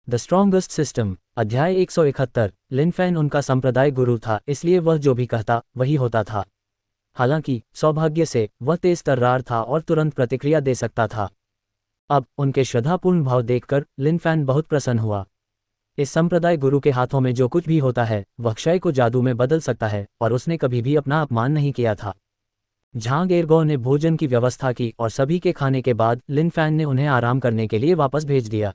The strongest system, अध्याय 171। लिन fan उनका संप्रदाय गुरु था, इसलिए वह जो भी कहता वही होता था। हालांकि सौभाग्य से वह तेज तर्रार था और तुरंत प्रतिक्रिया दे सकता था। अब उनके श्रद्धापूर्ण भाव देखकर लिन फैन बहुत प्रसन्न हुआ। इस संप्रदाय गुरु के हाथों में जो कुछ भी होता है वह क्षय को जादू में बदल सकता है, और उसने कभी भी अपना अपमान नहीं किया था। झांग एर्गो ने भोजन की व्यवस्था की और सभी के खाने के बाद लिन फैन ने उन्हें आराम करने के लिए वापस भेज दिया।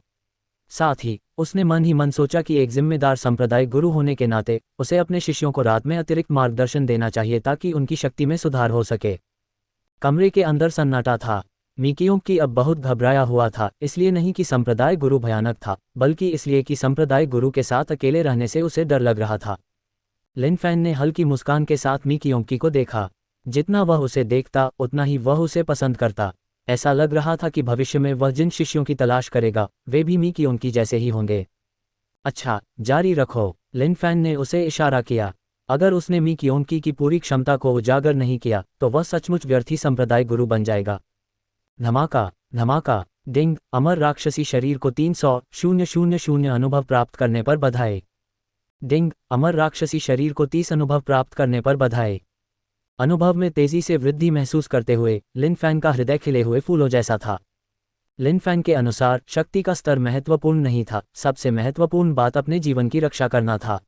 साथ ही उसने मन ही मन सोचा कि एक जिम्मेदार संप्रदाय गुरु होने के नाते उसे अपने शिष्यों को रात में अतिरिक्त मार्गदर्शन देना चाहिए ताकि उनकी शक्ति में सुधार हो सके। कमरे के अंदर सन्नाटा था। मिकियों की अब बहुत घबराया हुआ था, इसलिए नहीं कि संप्रदाय गुरु भयानक था, बल्कि इसलिए कि संप्रदाय गुरु के साथ अकेले रहने से उसे डर लग रहा था। लिन फैन ने हल्की मुस्कान के साथ मिकियोंकी को देखा। जितना वह उसे देखता उतना ही वह उसे पसंद करता। ऐसा लग रहा था कि भविष्य में वह जिन शिष्यों की तलाश करेगा वे भी मिकियोंकी जैसे ही होंगे। अच्छा, जारी रखो, लिन फैन ने उसे इशारा किया। अगर उसने मिकियोंकी की पूरी क्षमता को उजागर नहीं किया तो वह सचमुच व्यर्थी संप्रदाय गुरु बन जाएगा। धमाका धमाका, डिंग, अमर राक्षसी शरीर को 300,000 अनुभव प्राप्त करने पर बधाई। डिंग, अमर राक्षसी शरीर को 30 अनुभव प्राप्त करने पर बधाई। अनुभव में तेजी से वृद्धि महसूस करते हुए लिन फैन का हृदय खिले हुए फूलों जैसा था। लिन फैन के अनुसार शक्ति का स्तर महत्वपूर्ण नहीं था, सबसे महत्वपूर्ण बात अपने जीवन की रक्षा करना था।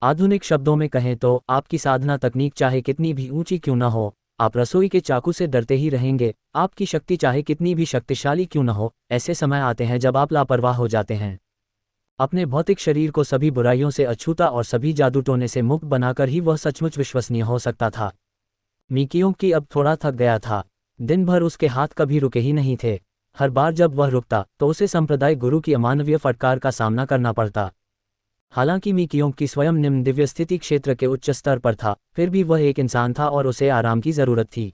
आधुनिक शब्दों में कहें तो आपकी साधना तकनीक चाहे कितनी भी ऊंची क्यों न हो, आप रसोई के चाकू से डरते ही रहेंगे। आपकी शक्ति चाहे कितनी भी शक्तिशाली क्यों न हो, ऐसे समय आते हैं जब आप लापरवाह हो जाते हैं। अपने भौतिक शरीर को सभी बुराइयों से अछूता और सभी जादू टोने से मुक्त बनाकर ही वह सचमुच विश्वसनीय हो सकता था। मिकियोंकी अब थोड़ा थक गया था। दिन भर उसके हाथ कभी रुके ही नहीं थे। हर बार जब वह रुकता तो उसे संप्रदाय गुरु की अमानवीय फटकार का सामना करना पड़ता। हालांकि मिकियोंकी स्वयं निम्न दिव्य स्थिति क्षेत्र के उच्च स्तर पर था, फिर भी वह एक इंसान था और उसे आराम की जरूरत थी।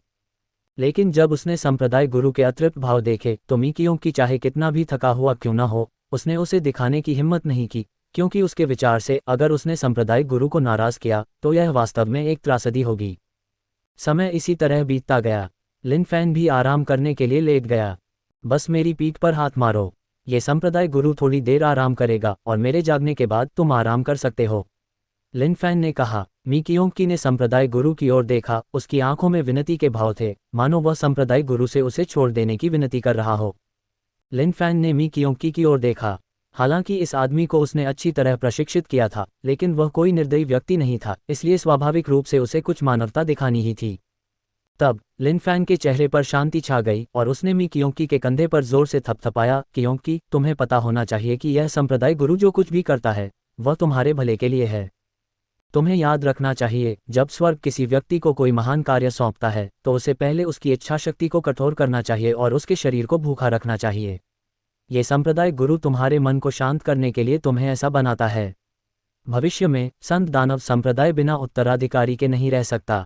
लेकिन जब उसने संप्रदाय गुरु के अतृप्त भाव देखे तो मिकियोंकी चाहे कितना भी थका हुआ क्यों न हो, उसने उसे दिखाने की हिम्मत नहीं की, क्योंकि उसके विचार से अगर उसने संप्रदाय गुरु को नाराज किया तो यह वास्तव में एक त्रासदी होगी। समय इसी तरह बीतता गया। लिन फैन भी आराम करने के लिए लेट गया। बस मेरी पीठ पर हाथ मारो, ये संप्रदाय गुरु थोड़ी देर आराम करेगा और मेरे जागने के बाद तुम आराम कर सकते हो, लिन फैन ने कहा। मिकियोंकी ने संप्रदाय गुरु की ओर देखा, उसकी आंखों में विनती के भाव थे, मानो वह संप्रदाय गुरु से उसे छोड़ देने की विनती कर रहा हो। लिन फैन ने मिकियोंकी की ओर देखा। हालांकि इस आदमी को उसने अच्छी तरह प्रशिक्षित किया था, लेकिन वह कोई निर्दयी व्यक्ति नहीं था, इसलिए स्वाभाविक रूप से उसे कुछ मानवता दिखानी ही थी। तब लिन फैन के चेहरे पर शांति छा गई और उसने मिकियोंकी के कंधे पर जोर से थपथपाया। कियोंकी, तुम्हें पता होना चाहिए कि यह संप्रदाय गुरु जो कुछ भी करता है वह तुम्हारे भले के लिए है। तुम्हें याद रखना चाहिए, जब स्वर्ग किसी व्यक्ति को कोई महान कार्य सौंपता है तो उसे पहले उसकी इच्छा शक्ति को कठोर करना चाहिए और उसके शरीर को भूखा रखना चाहिए। ये संप्रदाय गुरु तुम्हारे मन को शांत करने के लिए तुम्हें ऐसा बनाता है। भविष्य में संत दानव संप्रदाय बिना उत्तराधिकारी के नहीं रह सकता।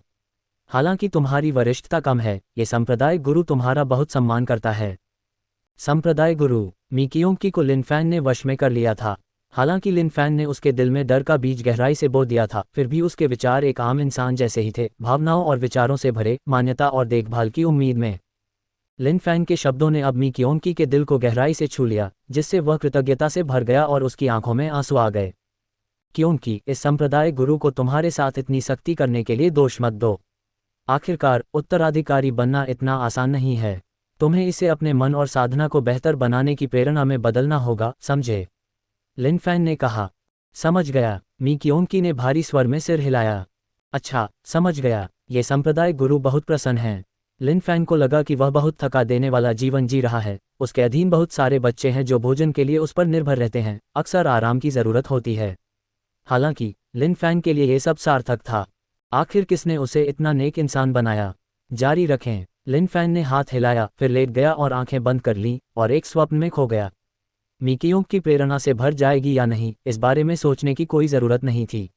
हालांकि तुम्हारी वरिष्ठता कम है, ये संप्रदाय गुरु तुम्हारा बहुत सम्मान करता है। संप्रदाय गुरु, मिकियोंकी को लिन फैन ने वश में कर लिया था। हालांकि लिन फैन ने उसके दिल में डर का बीज गहराई से बो दिया था, फिर भी उसके विचार एक आम इंसान जैसे ही थे, भावनाओं और विचारों से भरे, मान्यता और देखभाल की उम्मीद में। लिन फैन के शब्दों ने अब मिकियोंकी के दिल को गहराई से छू लिया, जिससे वह कृतज्ञता से भर गया और उसकी आंखों में आंसू आ गए। क्योंकि इस संप्रदाय गुरु को तुम्हारे साथ इतनी सख्ती करने के लिए दोष मत दो। आखिरकार उत्तराधिकारी बनना इतना आसान नहीं है। तुम्हें इसे अपने मन और साधना को बेहतर बनाने की प्रेरणा में बदलना होगा, समझे? लिन फैन ने कहा। समझ गया, मिकियोंकी ने भारी स्वर में सिर हिलाया। अच्छा, समझ गया, ये संप्रदाय गुरु बहुत प्रसन्न हैं। लिन फैन को लगा कि वह बहुत थका देने वाला जीवन जी रहा है। उसके अधीन बहुत सारे बच्चे हैं जो भोजन के लिए उस पर निर्भर रहते हैं, अक्सर आराम की जरूरत होती है। हालांकि लिन फैन के लिए ये सब सार्थक था। आखिर किसने उसे इतना नेक इंसान बनाया? जारी रखें, लिन फैन ने हाथ हिलाया, फिर लेट गया और आंखें बंद कर लीं और एक स्वप्न में खो गया। मिकियोंकी प्रेरणा से भर जाएगी या नहीं, इस बारे में सोचने की कोई जरूरत नहीं थी।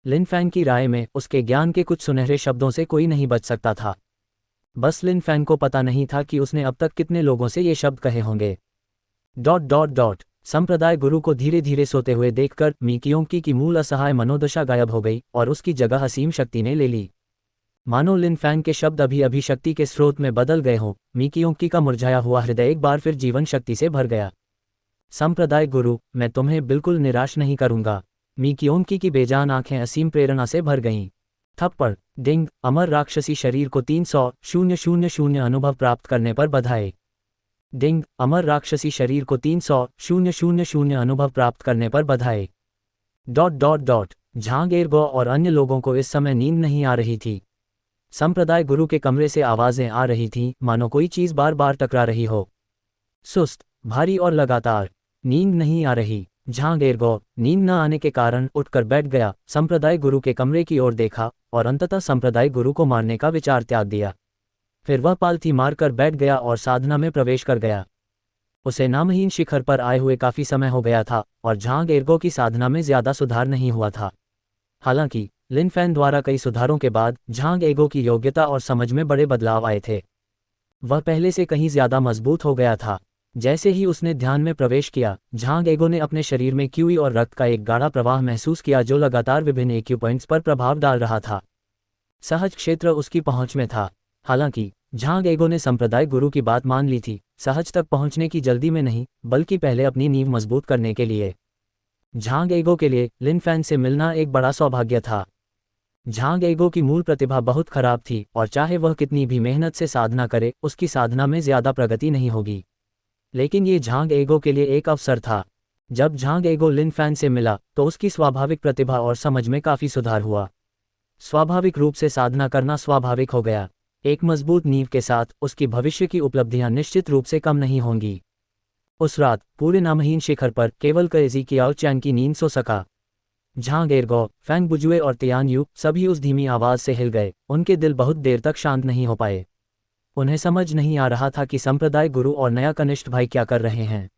लिन फैन की राय में उसके ज्ञान के कुछ सुनहरे शब्दों से कोई नहीं बच सकता था। बस लिन फैन को पता नहीं था कि उसने अब तक कितने लोगों से ये शब्द कहे होंगे। ... संप्रदाय गुरु को धीरे धीरे सोते हुए देखकर मिकियोंकी की मूल असहाय मनोदशा गायब हो गई और उसकी जगह असीम शक्ति ने ले ली। मानो लिन फैन के शब्द अभी अभी शक्ति के स्रोत में बदल गए हों। मिकियोंकी का मुरझाया हुआ हृदय एक बार फिर जीवन शक्ति से भर गया। संप्रदाय गुरु, मैं तुम्हें बिल्कुल निराश नहीं करूंगा। मी क्योंकि की बेजान आंखें असीम प्रेरणा से भर गईं। थप्पड़। डिंग। अमर राक्षसी शरीर को 300,000 अनुभव प्राप्त करने पर बधाई। डिंग। अमर राक्षसी शरीर को 300,000 अनुभव प्राप्त करने पर बधाई। ... झांग एर्गो और अन्य लोगों को इस समय नींद नहीं आ रही थी। संप्रदाय गुरु के कमरे से आवाजें आ रही थीं, मानो कोई चीज बार बार टकरा रही हो। सुस्त, भारी और लगातार। नींद नहीं आ रही। झांग एर्गो नींद न आने के कारण उठकर बैठ गया, संप्रदाय गुरु के कमरे की ओर देखा और अंततः संप्रदाय गुरु को मारने का विचार त्याग दिया। फिर वह पालथी मारकर बैठ गया और साधना में प्रवेश कर गया। उसे नामहीन शिखर पर आए हुए काफी समय हो गया था और झांग एर्गो की साधना में ज्यादा सुधार नहीं हुआ था। हालांकि लिन फैन द्वारा कई सुधारों के बाद झांग एर्गो की योग्यता और समझ में बड़े बदलाव आए थे। वह पहले से कहीं ज्यादा मजबूत हो गया था। जैसे ही उसने ध्यान में प्रवेश किया, झांग एर्गो ने अपने शरीर में क्यूई और रक्त का एक गाढ़ा प्रवाह महसूस किया जो लगातार विभिन्न एक्यूपॉइंट्स पर प्रभाव डाल रहा था। सहज क्षेत्र उसकी पहुंच में था। हालांकि झांग एर्गो ने संप्रदाय गुरु की बात मान ली थी, सहज तक पहुंचने की जल्दी में नहीं, बल्कि पहले अपनी नींव मजबूत करने के लिए। झांग एर्गो के लिए लिन फैन से मिलना एक बड़ा सौभाग्य था। झांग एर्गो की मूल प्रतिभा बहुत खराब थी और चाहे वह कितनी भी मेहनत से साधना करे, उसकी साधना में ज्यादा प्रगति नहीं होगी। लेकिन ये झांग एर्गो के लिए एक अवसर था। जब झांग एर्गो लिन फैन से मिला तो उसकी स्वाभाविक प्रतिभा और समझ में काफी सुधार हुआ। स्वाभाविक रूप से साधना करना स्वाभाविक हो गया। एक मजबूत नींव के साथ उसकी भविष्य की उपलब्धियां निश्चित रूप से कम नहीं होंगी। उस रात पूरे नामहीन शिखर पर केवल कैजी कियाओ चैन की नींद सो सका। झांग एर्गो, फैंग बुजुए और तियान यू सभी उस धीमी आवाज से हिल गए। उनके दिल बहुत देर तक शांत नहीं हो पाए। उन्हें समझ नहीं आ रहा था कि संप्रदाय गुरु और नया कनिष्ठ भाई क्या कर रहे हैं।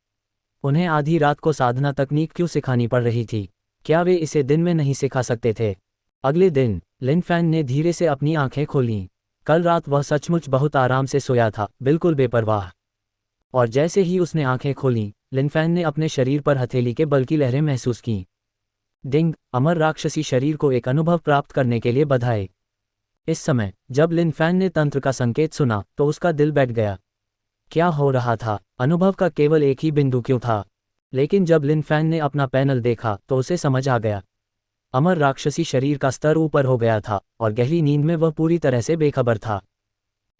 उन्हें आधी रात को साधना तकनीक क्यों सिखानी पड़ रही थी? क्या वे इसे दिन में नहीं सिखा सकते थे? अगले दिन लिन फैन ने धीरे से अपनी आंखें खोलीं। कल रात वह सचमुच बहुत आराम से सोया था, बिल्कुल बेपरवाह। और जैसे ही उसने आंखें खोलीं, लिन फैन ने अपने शरीर पर हथेली के बल की लहरें महसूस कीं। डिंग। अमर राक्षसी शरीर को एक अनुभव प्राप्त करने के लिए बधाई। इस समय जब लिन फैन ने तंत्र का संकेत सुना तो उसका दिल बैठ गया। क्या हो रहा था? अनुभव का केवल एक ही बिंदु क्यों था? लेकिन जब लिन फैन ने अपना पैनल देखा तो उसे समझ आ गया। अमर राक्षसी शरीर का स्तर ऊपर हो गया था और गहरी नींद में वह पूरी तरह से बेखबर था।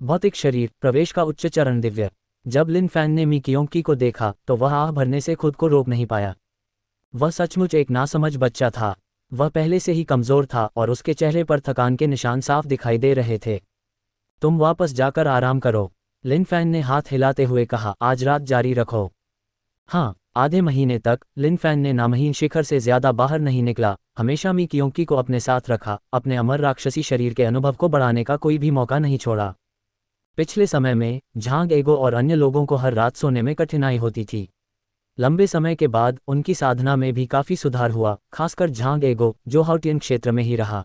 भौतिक शरीर प्रवेश का उच्च चरण दिव्य। जब लिन फैन ने मी क्योंकी को देखा तो वह आह भरने से खुद को रोक नहीं पाया। वह सचमुच एक नासमझ बच्चा था। वह पहले से ही कमजोर था और उसके चेहरे पर थकान के निशान साफ दिखाई दे रहे थे। तुम वापस जाकर आराम करो, लिन फैन ने हाथ हिलाते हुए कहा। आज रात जारी रखो। हाँ, आधे महीने तक लिन फैन ने नामहीन शिखर से ज्यादा बाहर नहीं निकला। हमेशा मी क्योंकी को अपने साथ रखा, अपने अमर राक्षसी शरीर के अनुभव को बढ़ाने का कोई भी मौका नहीं छोड़ा। पिछले समय में झांग एर्गो और अन्य लोगों को हर रात सोने में कठिनाई होती थी। लंबे समय के बाद उनकी साधना में भी काफी सुधार हुआ, खासकर झांग एर्गो जो हाउटियन क्षेत्र में ही रहा।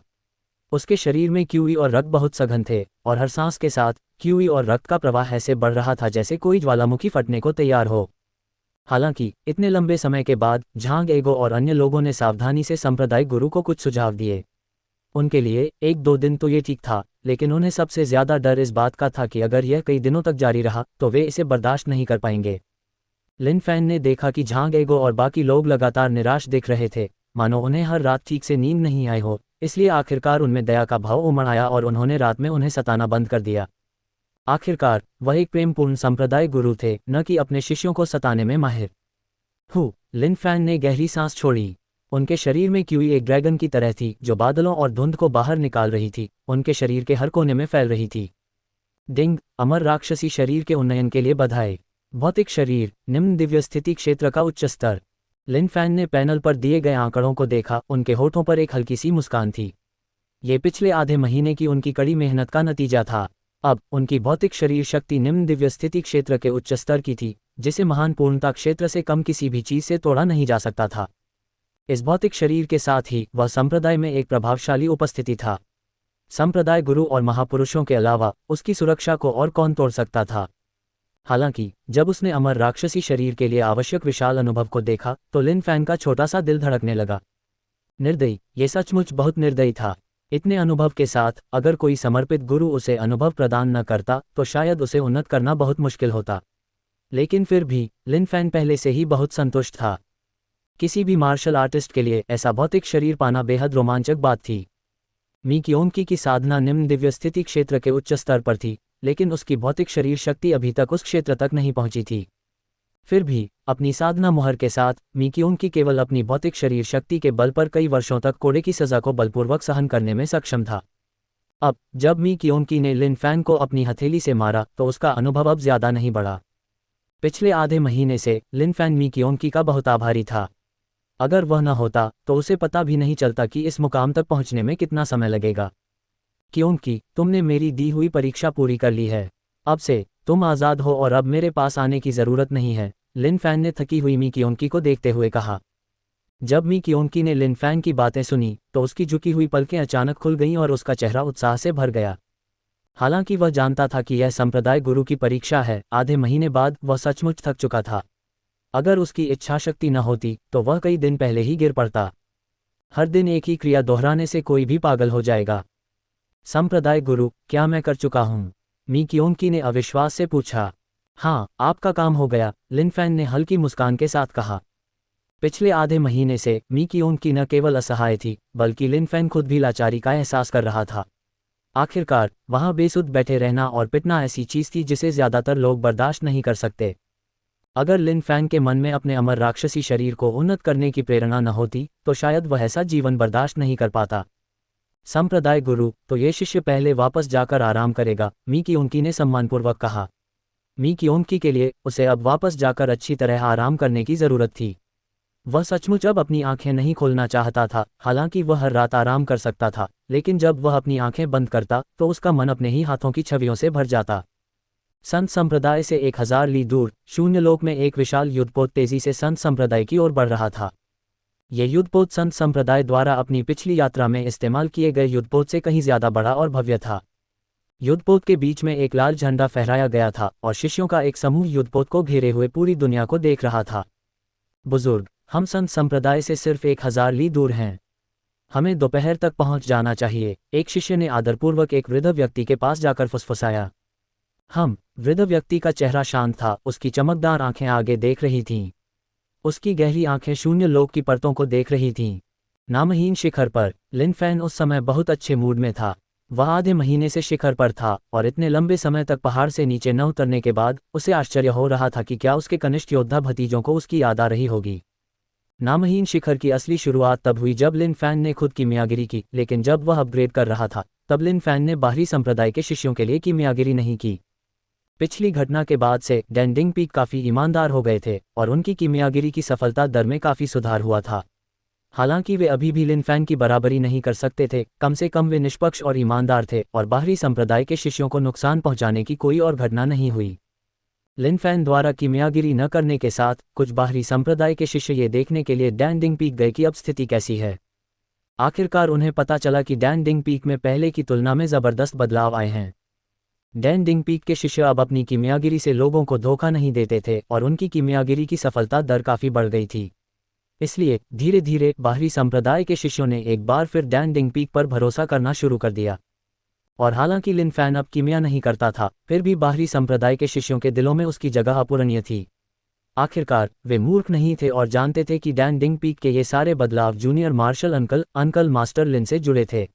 उसके शरीर में क्यूई और रक्त बहुत सघन थे और हर सांस के साथ क्यूई और रक्त का प्रवाह ऐसे बढ़ रहा था जैसे कोई ज्वालामुखी फटने को तैयार हो। हालांकि इतने लंबे समय के बाद झांग एर्गो और अन्य लोगों ने सावधानी से संप्रदाय गुरु को कुछ सुझाव दिए। उनके लिए 1-2 दिन तो ये ठीक था, लेकिन उन्हें सबसे ज्यादा डर इस बात का था कि अगर यह कई दिनों तक जारी रहा तो वे इसे बर्दाश्त नहीं कर पाएंगे। लिन फैन ने देखा कि झांग एर्गो और बाकी लोग लगातार निराश दिख रहे थे, मानो उन्हें हर रात ठीक से नींद नहीं आई हो। इसलिए आखिरकार उनमें दया का भाव उमड़ आया और उन्होंने रात में उन्हें सताना बंद कर दिया। आखिरकार वह एक प्रेमपूर्ण संप्रदाय गुरु थे, न कि अपने शिष्यों को सताने में माहिर। लिन फैन ने गहरी सांस छोड़ी। उनके शरीर में क्यूई एक ड्रैगन की तरह थी जो बादलों और धुंध को बाहर निकाल रही थी, उनके शरीर के हर कोने में फैल रही थी। डिंग। अमर राक्षसी शरीर के उन्नयन के लिए बधाई। भौतिक शरीर निम्न दिव्य स्थिति क्षेत्र का उच्च स्तर। लिन फैन ने पैनल पर दिए गए आंकड़ों को देखा, उनके होठों पर एक हल्की सी मुस्कान थी। ये पिछले आधे महीने की उनकी कड़ी मेहनत का नतीजा था। अब उनकी भौतिक शरीर शक्ति निम्न दिव्य स्थिति क्षेत्र के उच्च स्तर की थी, जिसे महान पूर्णता क्षेत्र से कम किसी भी चीज से तोड़ा नहीं जा सकता था। इस भौतिक शरीर के साथ ही वह संप्रदाय में एक प्रभावशाली उपस्थिति था। संप्रदाय गुरु और महापुरुषों के अलावा उसकी सुरक्षा को और कौन तोड़ सकता था? हालांकि जब उसने अमर राक्षसी शरीर के लिए आवश्यक विशाल अनुभव को देखा तो लिन फैन का छोटा सा दिल धड़कने लगा। निर्दयी, ये सचमुच बहुत निर्दयी था। इतने अनुभव के साथ अगर कोई समर्पित गुरु उसे अनुभव प्रदान न करता तो शायद उसे उन्नत करना बहुत मुश्किल होता। लेकिन फिर भी लिन फैन पहले से ही बहुत संतुष्ट था। किसी भी मार्शल आर्टिस्ट के लिए ऐसा भौतिक शरीर पाना बेहद रोमांचक बात थी। मी क्योंकी की साधना निम्न दिव्य स्थिति क्षेत्र के उच्च स्तर पर थी, लेकिन उसकी भौतिक शरीर शक्ति अभी तक उस क्षेत्र तक नहीं पहुंची थी। फिर भी अपनी साधना मुहर के साथ मी क्योंकी केवल अपनी भौतिक शरीर शक्ति के बल पर कई वर्षों तक कोड़े की सजा को बलपूर्वक सहन करने में सक्षम था। अब जब मी क्योंकी ने लिन फैन को अपनी हथेली से मारा तो उसका अनुभव अब ज्यादा नहीं बढ़ा। पिछले आधे महीने से लिन फैन मी क्योंकी का बहुत आभारी था। अगर वह न होता तो उसे पता भी नहीं चलता कि इस मुकाम तक पहुंचने में कितना समय लगेगा। क्योंकि तुमने मेरी दी हुई परीक्षा पूरी कर ली है। अब से तुम आज़ाद हो और अब मेरे पास आने की ज़रूरत नहीं है, लिन फैन ने थकी हुई मी क्योंकी को देखते हुए कहा। जब मी क्योंकी ने लिन फैन की बातें सुनी तो उसकी झुकी हुई पलकें अचानक खुल गईं और उसका चेहरा उत्साह से भर गया। हालांकि वह जानता था कि यह संप्रदाय गुरु की परीक्षा है, आधे महीने बाद वह सचमुच थक चुका था। अगर उसकी इच्छा शक्ति न होती तो वह कई दिन पहले ही गिर पड़ता। हर दिन एक ही क्रिया दोहराने से कोई भी पागल हो जाएगा। संप्रदाय गुरु, क्या मैं कर चुका हूँ? मी क्योंकी ने अविश्वास से पूछा। हाँ, आपका काम हो गया, लिन फैन ने हल्की मुस्कान के साथ कहा। पिछले आधे महीने से मी क्योंकी न केवल असहाय थी बल्कि लिन फैन खुद भी लाचारी का एहसास कर रहा था। आखिरकार वहां बेसुध बैठे रहना और पिटना ऐसी चीज थी जिसे ज्यादातर लोग बर्दाश्त नहीं कर सकते। अगर लिन फैन के मन में अपने अमर राक्षसी शरीर को उन्नत करने की प्रेरणा न होती तो शायद वह ऐसा जीवन बर्दाश्त नहीं कर पाता। संप्रदाय गुरु, तो ये शिष्य पहले वापस जाकर आराम करेगा, मी क्योंकी ने सम्मानपूर्वक कहा। मी क्योंकी के लिए उसे अब वापस जाकर अच्छी तरह आराम करने की जरूरत थी। वह सचमुच अब अपनी आंखें नहीं खोलना चाहता था। हालांकि वह हर रात आराम कर सकता था, लेकिन जब वह अपनी आंखें बंद करता तो उसका मन अपने ही हाथों की छवियों से भर जाता। संत संप्रदाय से 1000 ली दूर शून्यलोक में एक विशाल युद्धपोत तेजी से संत संप्रदाय की ओर बढ़ रहा था। यह युद्धपोत संत संप्रदाय द्वारा अपनी पिछली यात्रा में इस्तेमाल किए गए युद्धपोत से कहीं ज्यादा बड़ा और भव्य था। युद्धपोत के बीच में एक लाल झंडा फहराया गया था और शिष्यों का एक समूह युद्धपोत को घेरे हुए पूरी दुनिया को देख रहा था। बुजुर्ग, हम संत संप्रदाय से सिर्फ 1000 ली दूर हैं। हमें दोपहर तक पहुंच जाना चाहिए, एक शिष्य ने आदरपूर्वक एक वृद्ध व्यक्ति के पास जाकर फुसफुसाया। वृद्ध व्यक्ति का चेहरा शांत था, उसकी चमकदार आंखें आगे देख रही थीं। उसकी गहरी आंखें शून्य लोक की परतों को देख रही थीं। नामहीन शिखर पर लिन फैन उस समय बहुत अच्छे मूड में था। वह आधे महीने से शिखर पर था और इतने लंबे समय तक पहाड़ से नीचे न उतरने के बाद उसे आश्चर्य हो रहा था कि क्या उसके कनिष्ठ योद्धा भतीजों को उसकी याद आ रही होगी। नामहीन शिखर की असली शुरुआत तब हुई जब लिन फैन ने खुद कीमियागिरी की, लेकिन जब वह अपग्रेड कर रहा था तब लिन फैन ने बाहरी संप्रदाय के शिष्यों के लिए कीमियागिरी नहीं की। पिछली घटना के बाद से डैंडिंग पीक काफ़ी ईमानदार हो गए थे और उनकी कीमियागिरी की सफलता दर में काफ़ी सुधार हुआ था। हालांकि वे अभी भी लिन फैन की बराबरी नहीं कर सकते थे, कम से कम वे निष्पक्ष और ईमानदार थे और बाहरी संप्रदाय के शिष्यों को नुकसान पहुंचाने की कोई और घटना नहीं हुई। लिन फैन द्वारा कीमियागिरी न करने के साथ कुछ बाहरी संप्रदाय के शिष्य ये देखने के लिए डैंडिंग पीक गए कि अब स्थिति कैसी है। आखिरकार उन्हें पता चला कि डैंडिंग पीक में पहले की तुलना में ज़बरदस्त बदलाव आए हैं। डैंडिंग पीक के शिष्य अब अपनी कीमियागिरी से लोगों को धोखा नहीं देते थे और उनकी कीमियागिरी की सफलता दर काफ़ी बढ़ गई थी। इसलिए धीरे धीरे बाहरी संप्रदाय के शिष्यों ने एक बार फिर डैंडिंग पीक पर भरोसा करना शुरू कर दिया। और हालांकि लिन फैन अब कीमिया नहीं करता था, फिर भी बाहरी संप्रदाय के शिष्यों के दिलों में उसकी जगह अपूरणीय थी। आखिरकार वे मूर्ख नहीं थे और जानते थे कि डैंडिंग पीक के ये सारे बदलाव जूनियर मार्शल अंकल मास्टर लिन से जुड़े थे।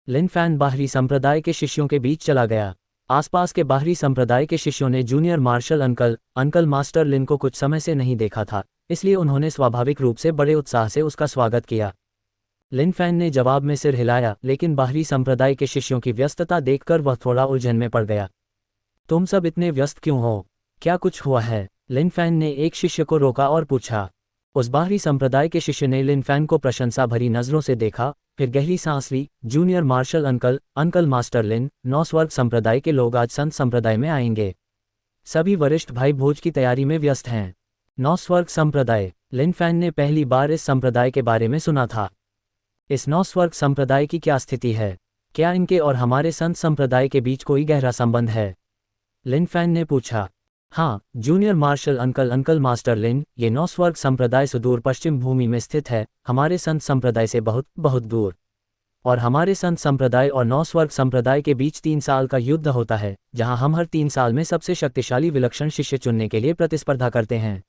लिन फैन बाहरी संप्रदाय के शिष्यों के बीच चला गया। आसपास के बाहरी संप्रदाय के शिष्यों ने जूनियर मार्शल अंकल मास्टर लिन को कुछ समय से नहीं देखा था, इसलिए उन्होंने स्वाभाविक रूप से बड़े उत्साह से उसका स्वागत किया। लिन फैन ने जवाब में सिर हिलाया, लेकिन बाहरी संप्रदाय के शिष्यों की व्यस्तता देखकर वह थोड़ा उलझन में पड़ गया। तुम सब इतने व्यस्त क्यों हो? क्या कुछ हुआ है? लिन फैन ने एक शिष्य को रोका और पूछा। उस बाहरी संप्रदाय के शिष्य ने लिन फैन को प्रशंसा भरी नजरों से देखा, फिर गहरी सांस ली। जूनियर मार्शल अंकल मास्टर लिन, 9 स्वर्ग संप्रदाय के लोग आज संत संप्रदाय में आएंगे। सभी वरिष्ठ भाई भोज की तैयारी में व्यस्त हैं। 9 स्वर्ग संप्रदाय। लिन फैन ने पहली बार इस संप्रदाय के बारे में सुना था। इस 9 स्वर्ग संप्रदाय की क्या स्थिति है? क्या इनके और हमारे संत संप्रदाय के बीच कोई गहरा संबंध है? लिन फैन ने पूछा। हाँ, जूनियर मार्शल अंकल मास्टर लिन, ये 9 स्वर्ग संप्रदाय सुदूर पश्चिम भूमि में स्थित है, हमारे संत संप्रदाय से बहुत बहुत दूर। और हमारे संत संप्रदाय और नौ स्वर्ग संप्रदाय के बीच 3 साल का युद्ध होता है, जहां हम हर 3 साल में सबसे शक्तिशाली विलक्षण शिष्य चुनने के लिए प्रतिस्पर्धा करते हैं।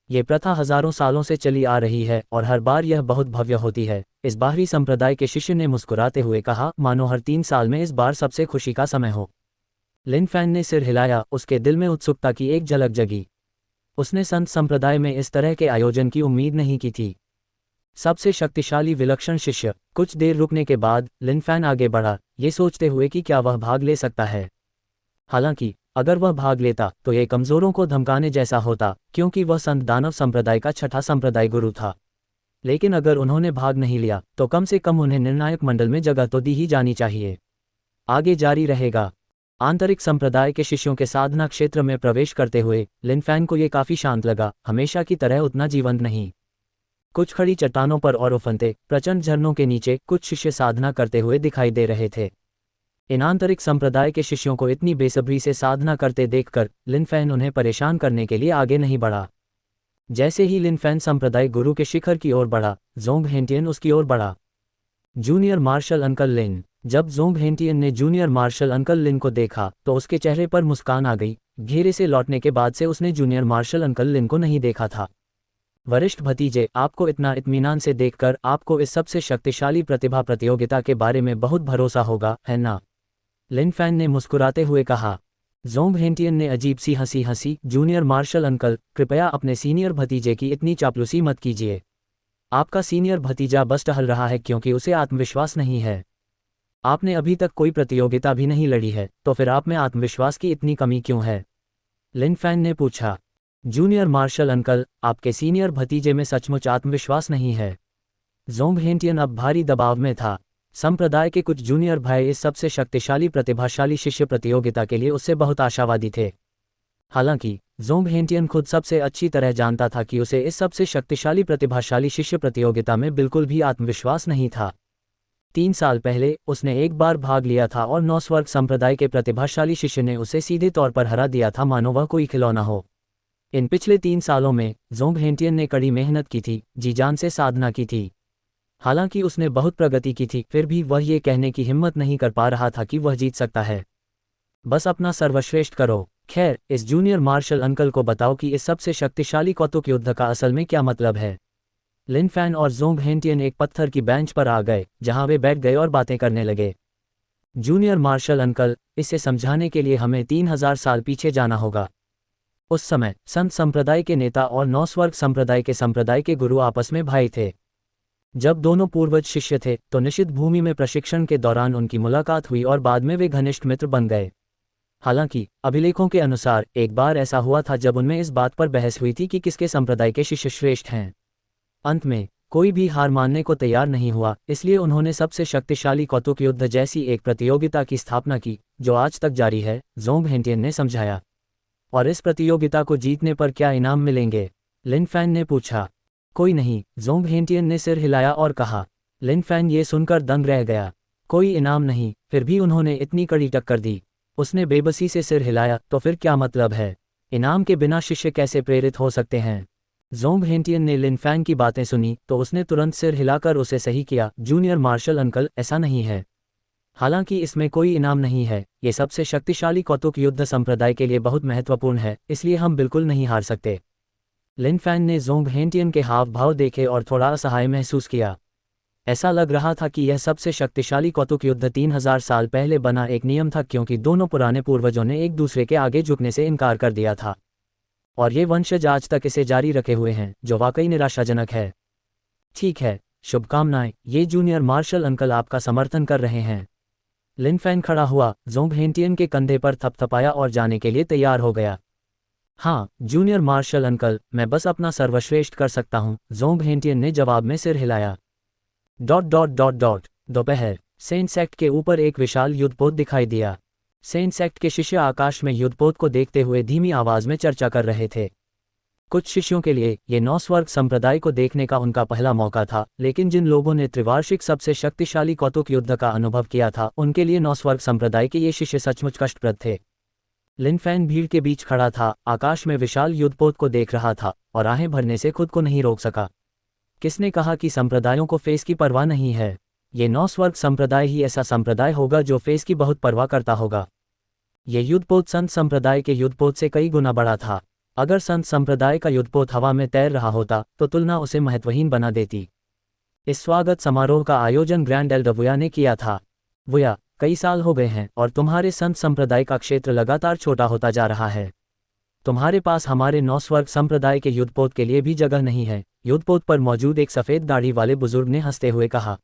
ये प्रथा हजारों सालों से चली आ रही है और हर बार यह बहुत भव्य होती है। इस बाहरी संप्रदाय के शिष्य ने मुस्कुराते हुए कहा, मानो हर 3 साल में इस बार सबसे खुशी का समय हो। लिन फैन ने सिर हिलाया, उसके दिल में उत्सुकता की एक झलक जगी। उसने संत संप्रदाय में इस तरह के आयोजन की उम्मीद नहीं की थी। सबसे शक्तिशाली विलक्षण शिष्य। कुछ देर रुकने के बाद लिन फैन आगे बढ़ा, ये सोचते हुए कि क्या वह भाग ले सकता है। हालांकि अगर वह भाग लेता तो ये कमजोरों को धमकाने जैसा होता, क्योंकि वह संत दानव संप्रदाय का छठा संप्रदाय गुरु था। लेकिन अगर उन्होंने भाग नहीं लिया तो कम से कम उन्हें निर्णायक मंडल में जगह तो दी ही जानी चाहिए। आगे जारी रहेगा। आंतरिक संप्रदाय के शिष्यों के साधना क्षेत्र में प्रवेश करते हुए लिन फैन को ये काफी शांत लगा, हमेशा की तरह उतना जीवंत नहीं। कुछ खड़ी चट्टानों पर और उफनते प्रचंड झरनों के नीचे कुछ शिष्य साधना करते हुए दिखाई दे रहे थे। इन आंतरिक संप्रदाय के शिष्यों को इतनी बेसब्री से साधना करते देखकर लिन फैन उन्हें परेशान करने के लिए आगे नहीं बढ़ा। जैसे ही लिन फैन संप्रदाय गुरु के शिखर की ओर बढ़ा, जोंग हेंटियन उसकी ओर बढ़ा। जूनियर मार्शल अंकल लिन। जब जोंग हेंटियन ने जूनियर मार्शल अंकल लिन को देखा तो उसके चेहरे पर मुस्कान आ गई। घेरे से लौटने के बाद से उसने जूनियर मार्शल अंकल लिन को नहीं देखा था। वरिष्ठ भतीजे, आपको इतना इत्मीनान से देखकर आपको इस सबसे शक्तिशाली प्रतिभा प्रतियोगिता के बारे में बहुत भरोसा होगा, है ना? लिन फैन ने मुस्कुराते हुए कहा। जोंग हेंटियन ने अजीब सी हंसी हंसी। जूनियर मार्शल अंकल, कृपया अपने सीनियर भतीजे की इतनी चापलूसी मत कीजिए। आपका सीनियर भतीजा बस टहल रहा है क्योंकि उसे आत्मविश्वास नहीं है। आपने अभी तक कोई प्रतियोगिता भी नहीं लड़ी है, तो फिर आप में आत्मविश्वास की इतनी कमी क्यों है? लिन फैन ने पूछा। जूनियर मार्शल अंकल, आपके सीनियर भतीजे में सचमुच आत्मविश्वास नहीं है। जोंग हेंटियन अब भारी दबाव में था। संप्रदाय के कुछ जूनियर भाई इस सबसे शक्तिशाली प्रतिभाशाली शिष्य प्रतियोगिता के लिए उससे बहुत आशावादी थे। हालांकि जोंग हेंटियन खुद सबसे अच्छी तरह जानता था कि उसे इस सबसे शक्तिशाली प्रतिभाशाली शिष्य प्रतियोगिता में बिल्कुल भी आत्मविश्वास नहीं था। 3 साल पहले उसने एक बार भाग लिया था और 9 स्वर्ग संप्रदाय के प्रतिभाशाली शिष्य ने उसे सीधे तौर पर हरा दिया था, मानो वह कोई खिलौना हो। इन पिछले 3 सालों में जोंग हेंटियन ने कड़ी मेहनत की थी, जी जान से साधना की थी। हालांकि उसने बहुत प्रगति की थी, फिर भी वह ये कहने की हिम्मत नहीं कर पा रहा था कि वह जीत सकता है। बस अपना सर्वश्रेष्ठ करो। खैर, इस जूनियर मार्शल अंकल को बताओ कि इस सबसे शक्तिशाली कौतुक युद्ध का असल में क्या मतलब है। लिन फैन और जोंग हेंटियन एक पत्थर की बेंच पर आ गए, जहां वे बैठ गए और बातें करने लगे। जूनियर मार्शल अंकल, इसे समझाने के लिए हमें 3000 साल पीछे जाना होगा। उस समय संत संप्रदाय के नेता और 9 स्वर्ग संप्रदाय के गुरु आपस में भाई थे। जब दोनों पूर्वज शिष्य थे तो निषिद्ध भूमि में प्रशिक्षण के दौरान उनकी मुलाकात हुई और बाद में वे घनिष्ठ मित्र बन गए। हालांकि अभिलेखों के अनुसार एक बार ऐसा हुआ था जब उनमें इस बात पर बहस हुई थी कि किसके संप्रदाय के शिष्य श्रेष्ठ हैं। अंत में कोई भी हार मानने को तैयार नहीं हुआ, इसलिए उन्होंने सबसे शक्तिशाली कौतुक युद्ध जैसी एक प्रतियोगिता की स्थापना की, जो आज तक जारी है, जोंग हेंटियन ने समझाया। और इस प्रतियोगिता को जीतने पर क्या इनाम मिलेंगे? लिन फैन ने पूछा। कोई नहीं, जोंग हेंटियन ने सिर हिलाया और कहा। लिन फैन ये सुनकर दंग रह गया। कोई इनाम नहीं? फिर भी उन्होंने इतनी कड़ी टक्कर दी। उसने बेबसी से सिर हिलाया। तो फिर क्या मतलब है? इनाम के बिना शिष्य कैसे प्रेरित हो सकते हैं? जोंग हेंटियन ने लिन फैन की बातें सुनी तो उसने तुरंत सिर हिलाकर उसे सही किया। जूनियर मार्शल अंकल, ऐसा नहीं है। हालांकि इसमें कोई इनाम नहीं है। ये सबसे शक्तिशाली कौतुक युद्ध संप्रदाय के लिए बहुत महत्वपूर्ण है, इसलिए हम बिल्कुल नहीं हार सकते। लिन फैन ने जोंग हेंटियन के हाव भाव देखे और थोड़ा असहाय महसूस किया। ऐसा लग रहा था कि यह सबसे शक्तिशाली कौतुक युद्ध 3000 साल पहले बना एक नियम था, क्योंकि दोनों पुराने पूर्वजों ने एक दूसरे के आगे झुकने से इनकार कर दिया था। और ये वंशज आज तक इसे जारी रखे हुए हैं, जो वाकई निराशाजनक है। ठीक है, शुभकामनाएं, ये जूनियर मार्शल अंकल आपका समर्थन कर रहे हैं। लिन फैन खड़ा हुआ, जोंग हेंटियन के कंधे पर थपथपाया और जाने के लिए तैयार हो गया। हाँ जूनियर मार्शल अंकल, मैं बस अपना सर्वश्रेष्ठ कर सकता हूँ, जोंग हेंटियन ने जवाब में सिर हिलाया। दोपहर। सेंट सेक्ट के ऊपर एक विशाल युद्धपोत दिखाई दिया। सेंट सेक्ट के शिष्य आकाश में युद्धपोत को देखते हुए धीमी आवाज में चर्चा कर रहे थे। कुछ शिष्यों के लिए ये 9 स्वर्ग संप्रदाय को देखने का उनका पहला मौका था, लेकिन जिन लोगों ने त्रिवार्षिक सबसे शक्तिशाली कौतुक युद्ध का अनुभव किया था, उनके लिए 9 स्वर्ग संप्रदाय के ये शिष्य सचमुच कष्टप्रद थे। लिन फैन भीड़ के बीच खड़ा था, आकाश में विशाल युद्धपोत को देख रहा था और आहें भरने से खुद को नहीं रोक सका। किसने कहा कि संप्रदायों को फेस की परवाह नहीं है? ये 9 स्वर्ग संप्रदाय ही ऐसा संप्रदाय होगा जो फेस की बहुत परवाह करता होगा। ये युद्धपोत संत संप्रदाय के युद्धपोत से कई गुना बड़ा था। अगर संत संप्रदाय का युद्धपोत हवा में तैर रहा होता तो तुलना उसे महत्वहीन बना देती। इस स्वागत समारोह का आयोजन ग्रैंड एल्डर वुया ने किया था। वुया, कई साल हो गए हैं और तुम्हारे संत संप्रदाय का क्षेत्र लगातार छोटा होता जा रहा है। तुम्हारे पास हमारे 9 स्वर्ग संप्रदाय के युद्धपोत के लिए भी जगह नहीं है। युद्धपोत पर मौजूद एक सफ़ेद दाढ़ी वाले बुजुर्ग ने हंसते हुए कहा।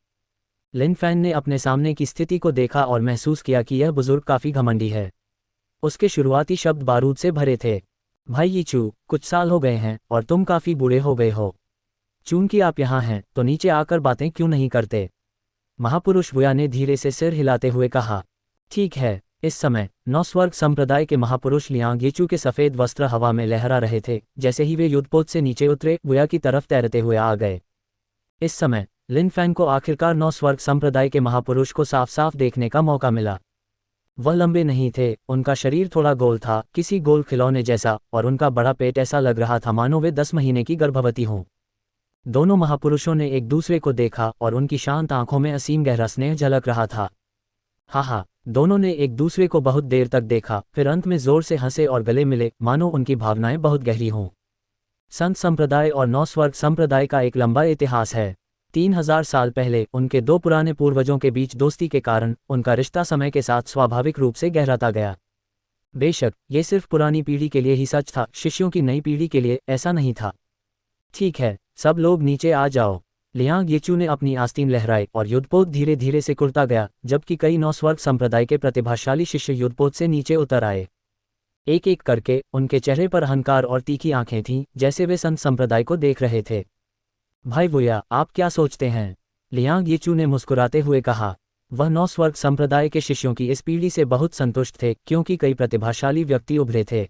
लिन फैन ने अपने सामने की स्थिति को देखा और महसूस किया कि यह बुजुर्ग काफ़ी घमंडी है। उसके शुरुआती शब्द बारूद से भरे थे। भाई यीचू, कुछ साल हो गए हैं और तुम काफ़ी बूढ़े हो गए हो। चूंकि आप यहाँ हैं तो नीचे आकर बातें क्यों नहीं करते? महापुरुष वुया ने धीरे से सिर हिलाते हुए कहा। ठीक है। इस समय 9 स्वर्ग संप्रदाय के महापुरुष लियांग यीचू के सफ़ेद वस्त्र हवा में लहरा रहे थे। जैसे ही वे युद्धपोत से नीचे उतरे, वुया की तरफ तैरते हुए आ गए। इस समय लिन फैन को आखिरकार 9 स्वर्ग संप्रदाय के महापुरुष को साफ साफ देखने का मौका मिला। वह लंबे नहीं थे, उनका शरीर थोड़ा गोल था, किसी गोल खिलौने जैसा, और उनका बड़ा पेट ऐसा लग रहा था मानो वे 10 महीने की गर्भवती हों। दोनों महापुरुषों ने एक दूसरे को देखा और उनकी शांत आंखों में असीम गहरा स्नेह झलक रहा था। हा, दोनों ने एक दूसरे को बहुत देर तक देखा, फिर अंत में जोर से हंसे और गले मिले, मानो उनकी भावनाएं बहुत गहरी हों। संत संप्रदाय और 9 स्वर्ग संप्रदाय का एक लंबा इतिहास है। 3000 साल पहले उनके 2 पुराने पूर्वजों के बीच दोस्ती के कारण उनका रिश्ता समय के साथ स्वाभाविक रूप से गहराता गया। बेशक ये सिर्फ पुरानी पीढ़ी के लिए ही सच था, शिष्यों की नई पीढ़ी के लिए ऐसा नहीं था। ठीक है, सब लोग नीचे आ जाओ। लियांग यीचू ने अपनी आस्तीन लहराई और युद्धपोत धीरे धीरे से कुड़ता गया, जबकि कई 9 स्वर्ग संप्रदाय के प्रतिभाशाली शिष्य युद्धपोत से नीचे उतर आए। एक एक करके उनके चेहरे पर अहंकार और तीखी आंखें थीं, जैसे वे संत संप्रदाय को देख रहे थे। भाई वुया, आप क्या सोचते हैं? लियांग यीचू ने मुस्कुराते हुए कहा। वह 9 स्वर्ग संप्रदाय के शिष्यों की इस पीढ़ी से बहुत संतुष्ट थे, क्योंकि कई प्रतिभाशाली व्यक्ति उभरे थे।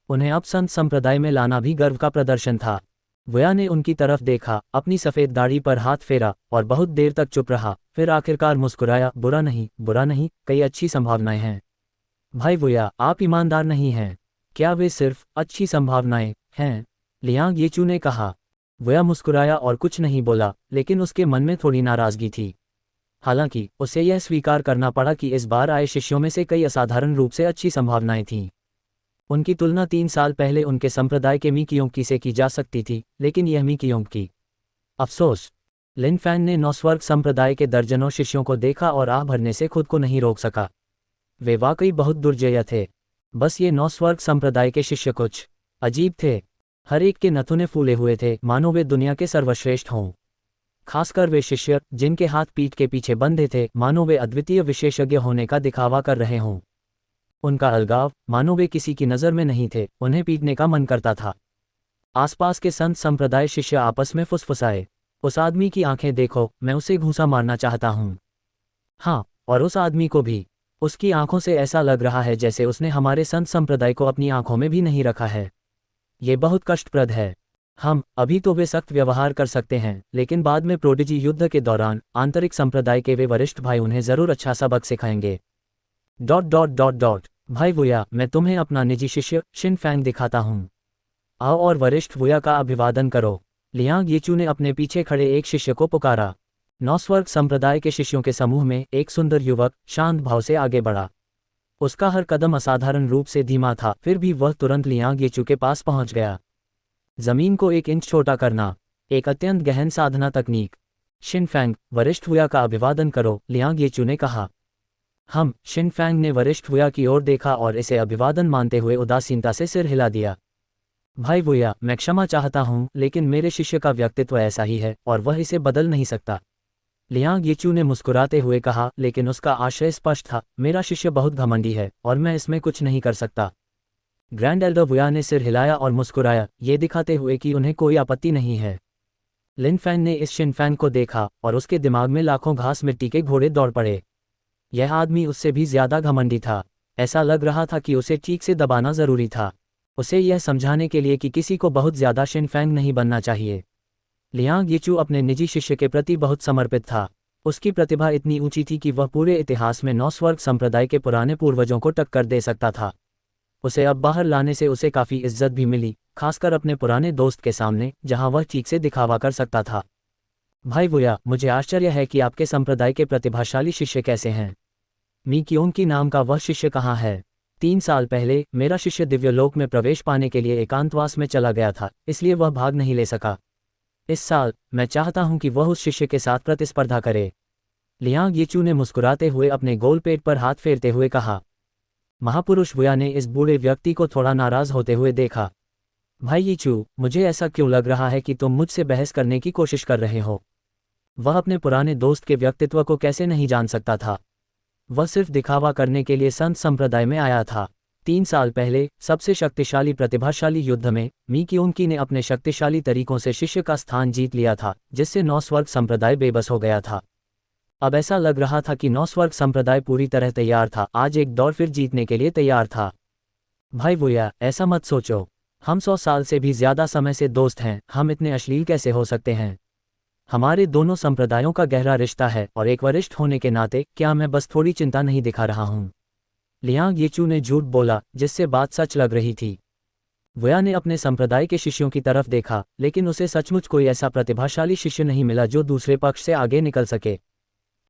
उन्हें अब संत संप्रदाय में लाना भी गर्व का प्रदर्शन था। वुया ने उनकी तरफ देखा, अपनी सफ़ेद दाढ़ी पर हाथ फेरा और बहुत देर तक चुप रहा, फिर आखिरकार मुस्कुराया। बुरा नहीं, कई अच्छी संभावनाएं हैं। भाई वुया, आप ईमानदार नहीं हैं। क्या वे सिर्फ अच्छी संभावनाएं हैं? लियांग यीचू ने कहा। वुया मुस्कुराया और कुछ नहीं बोला, लेकिन उसके मन में थोड़ी नाराज़गी थी। हालांकि उसे यह स्वीकार करना पड़ा कि इस बार आए शिष्यों में से कई असाधारण रूप से अच्छी संभावनाएं थीं। उनकी तुलना 3 साल पहले उनके संप्रदाय के मी कियोंग से की जा सकती थी, लेकिन यह मी कियोंग की। अफसोस। लिन फैन ने 9 स्वर्ग संप्रदाय के दर्जनों शिष्यों को देखा और आह भरने से खुद को नहीं रोक सका। वे वाकई बहुत दुर्जय थे। बस ये 9 स्वर्ग संप्रदाय के शिष्य कुछ अजीब थे। हर एक के नथुने फूले हुए थे, मानो वे दुनिया के सर्वश्रेष्ठ हों। खासकर वे शिष्य जिनके हाथ पीठ के पीछे बंधे थे, मानो वे अद्वितीय विशेषज्ञ होने का दिखावा कर रहे हों। उनका अलगाव, मानो वे किसी की नज़र में नहीं थे, उन्हें पीटने का मन करता था। आसपास के संत संप्रदाय शिष्य आपस में फुसफुसाए। उस आदमी की आंखें देखो, मैं उसे घूंसा मारना चाहता हूँ। हाँ, और उस आदमी को भी। उसकी आंखों से ऐसा लग रहा है जैसे उसने हमारे संत संप्रदाय को अपनी आंखों में भी नहीं रखा है। ये बहुत कष्टप्रद है। हम अभी तो वे सख्त व्यवहार कर सकते हैं, लेकिन बाद में प्रोडिजी युद्ध के दौरान आंतरिक संप्रदाय के वे वरिष्ठ भाई उन्हें ज़रूर अच्छा सबक सिखाएंगे। ... भाई वुया, मैं तुम्हें अपना निजी शिष्य शिन फैंग दिखाता हूँ। आओ और वरिष्ठ वुया का अभिवादन करो। लियांग यीचू ने अपने पीछे खड़े एक शिष्य को पुकारा। 9 स्वर्ग संप्रदाय के शिष्यों के समूह में एक सुंदर युवक शांत भाव से आगे बढ़ा। उसका हर कदम असाधारण रूप से धीमा था, फिर भी वह तुरंत लियांग यीचू के पास पहुंच गया। जमीन को 1 इंच छोटा करना, एक अत्यंत गहन साधना तकनीक। शिन फैंग, वरिष्ठ वुया का अभिवादन करो, लियांग यीचू ने कहा। शिन फैंग ने वरिष्ठ वुया की ओर देखा और इसे अभिवादन मानते हुए उदासीनता से सिर हिला दिया। भाई वुया, मैं क्षमा चाहता हूँ, लेकिन मेरे शिष्य का व्यक्तित्व ऐसा ही है और वह इसे बदल नहीं सकता। लियांग यीचू ने मुस्कुराते हुए कहा, लेकिन उसका आशय स्पष्ट था, मेरा शिष्य बहुत घमंडी है और मैं इसमें कुछ नहीं कर सकता। ग्रैंड एल्डर वुया ने सिर हिलाया और मुस्कुराया, ये दिखाते हुए कि उन्हें कोई आपत्ति नहीं है। लिन फैन ने इस शिन फैंग को देखा और उसके दिमाग में लाखों घास मिट्टी के घोड़े दौड़ पड़े। यह आदमी उससे भी ज्यादा घमंडी था। ऐसा लग रहा था कि उसे ठीक से दबाना जरूरी था, उसे यह समझाने के लिए कि किसी को बहुत ज्यादा शिन फैंग नहीं बनना चाहिए। लियांग यीचू अपने निजी शिष्य के प्रति बहुत समर्पित था। उसकी प्रतिभा इतनी ऊंची थी कि वह पूरे इतिहास में 9 स्वर्ग संप्रदाय के पुराने पूर्वजों को टक्कर दे सकता था। उसे अब बाहर लाने से उसे काफ़ी इज्जत भी मिली, खासकर अपने पुराने दोस्त के सामने, जहां वह ठीक से दिखावा कर सकता था। भाई वुया, मुझे आश्चर्य है कि आपके संप्रदाय के प्रतिभाशाली शिष्य कैसे हैं। मी क्योंकि नाम का वह शिष्य कहाँ है? 3 साल पहले मेरा शिष्य दिव्यलोक में प्रवेश पाने के लिए एकांतवास में चला गया था, इसलिए वह भाग नहीं ले सका। इस साल मैं चाहता हूं कि वह उस शिष्य के साथ प्रतिस्पर्धा करे। लियांग यीचू ने मुस्कुराते हुए अपने गोल पेट पर हाथ फेरते हुए कहा। महापुरुष वुया ने इस बूढ़े व्यक्ति को थोड़ा नाराज होते हुए देखा। भाई यीचू, मुझे ऐसा क्यों लग रहा है कि तुम मुझसे बहस करने की कोशिश कर रहे हो? वह अपने पुराने दोस्त के व्यक्तित्व को कैसे नहीं जान सकता था? वह सिर्फ दिखावा करने के लिए संत संप्रदाय में आया था। 3 साल पहले सबसे शक्तिशाली प्रतिभाशाली युद्ध में मी क्योंकी ने अपने शक्तिशाली तरीकों से शिष्य का स्थान जीत लिया था, जिससे नौ स्वर्ग संप्रदाय बेबस हो गया था। अब ऐसा लग रहा था कि नौ स्वर्ग संप्रदाय पूरी तरह तैयार था, आज एक दौर फिर जीतने के लिए तैयार था। भाई वुया, ऐसा मत सोचो। हम 100 साल से भी ज्यादा समय से दोस्त हैं, हम इतने अश्लील कैसे हो सकते हैं? हमारे दोनों संप्रदायों का गहरा रिश्ता है और एक वरिष्ठ होने के नाते क्या मैं बस थोड़ी चिंता नहीं दिखा रहा हूँ? लियांग यीचू ने झूठ बोला, जिससे बात सच लग रही थी। वुया ने अपने संप्रदाय के शिष्यों की तरफ देखा, लेकिन उसे सचमुच कोई ऐसा प्रतिभाशाली शिष्य नहीं मिला जो दूसरे पक्ष से आगे निकल सके।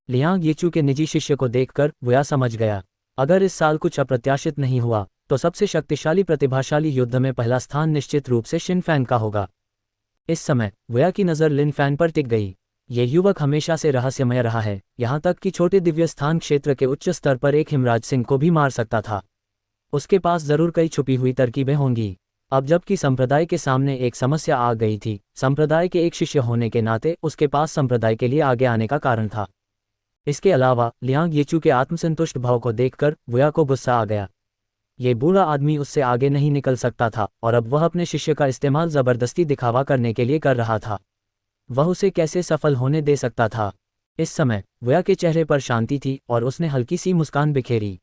लियांग यीचू के निजी शिष्य को देखकर वुया समझ गया, अगर इस साल कुछ अप्रत्याशित नहीं हुआ तो सबसे शक्तिशाली प्रतिभाशाली युद्ध में पहला स्थान निश्चित रूप से शिन फैन का होगा। इस समय वुया की नज़र लिन फैन पर टिक गई। ये युवक हमेशा से रहस्यमय रहा है, यहाँ तक कि छोटे दिव्य स्थान क्षेत्र के उच्च स्तर पर एक हिमराज सिंह को भी मार सकता था। उसके पास जरूर कई छुपी हुई तरकीबें होंगी। अब जबकि संप्रदाय के सामने एक समस्या आ गई थी, संप्रदाय के एक शिष्य होने के नाते उसके पास संप्रदाय के लिए आगे आने का कारण था। इसके अलावा लियांग यीचू के आत्मसंतुष्ट भाव को देखकर वुया को गुस्सा आ गया। ये बूढ़ा आदमी उससे आगे नहीं निकल सकता था और अब वह अपने शिष्य का इस्तेमाल जबरदस्ती दिखावा करने के लिए कर रहा था। वह उसे कैसे सफल होने दे सकता था? इस समय वुया के चेहरे पर शांति थी और उसने हल्की सी मुस्कान बिखेरी।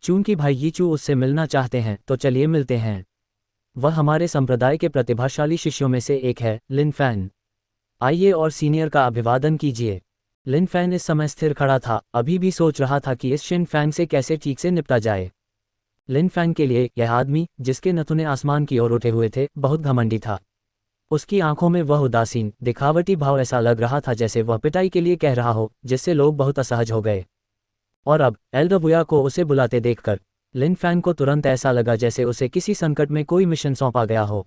चूंकि भाई यीचू उससे मिलना चाहते हैं तो चलिए मिलते हैं। वह हमारे संप्रदाय के प्रतिभाशाली शिष्यों में से एक है, लिन फैन। आइए और सीनियर का अभिवादन कीजिए। लिन फैन इस समय स्थिर खड़ा था, अभी भी सोच रहा था कि इस शिन फैन से कैसे ठीक से निपटा जाए। लिन फैन के लिए यह आदमी, जिसके नथुने आसमान की ओर उठे हुए थे, बहुत घमंडी था। उसकी आंखों में वह उदासीन, दिखावटी भाव ऐसा लग रहा था जैसे वह पिटाई के लिए कह रहा हो, जिससे लोग बहुत असहज हो गए। और अब एल्डर वुया को उसे बुलाते देखकर लिन फैन को तुरंत ऐसा लगा जैसे उसे किसी संकट में कोई मिशन सौंपा गया हो।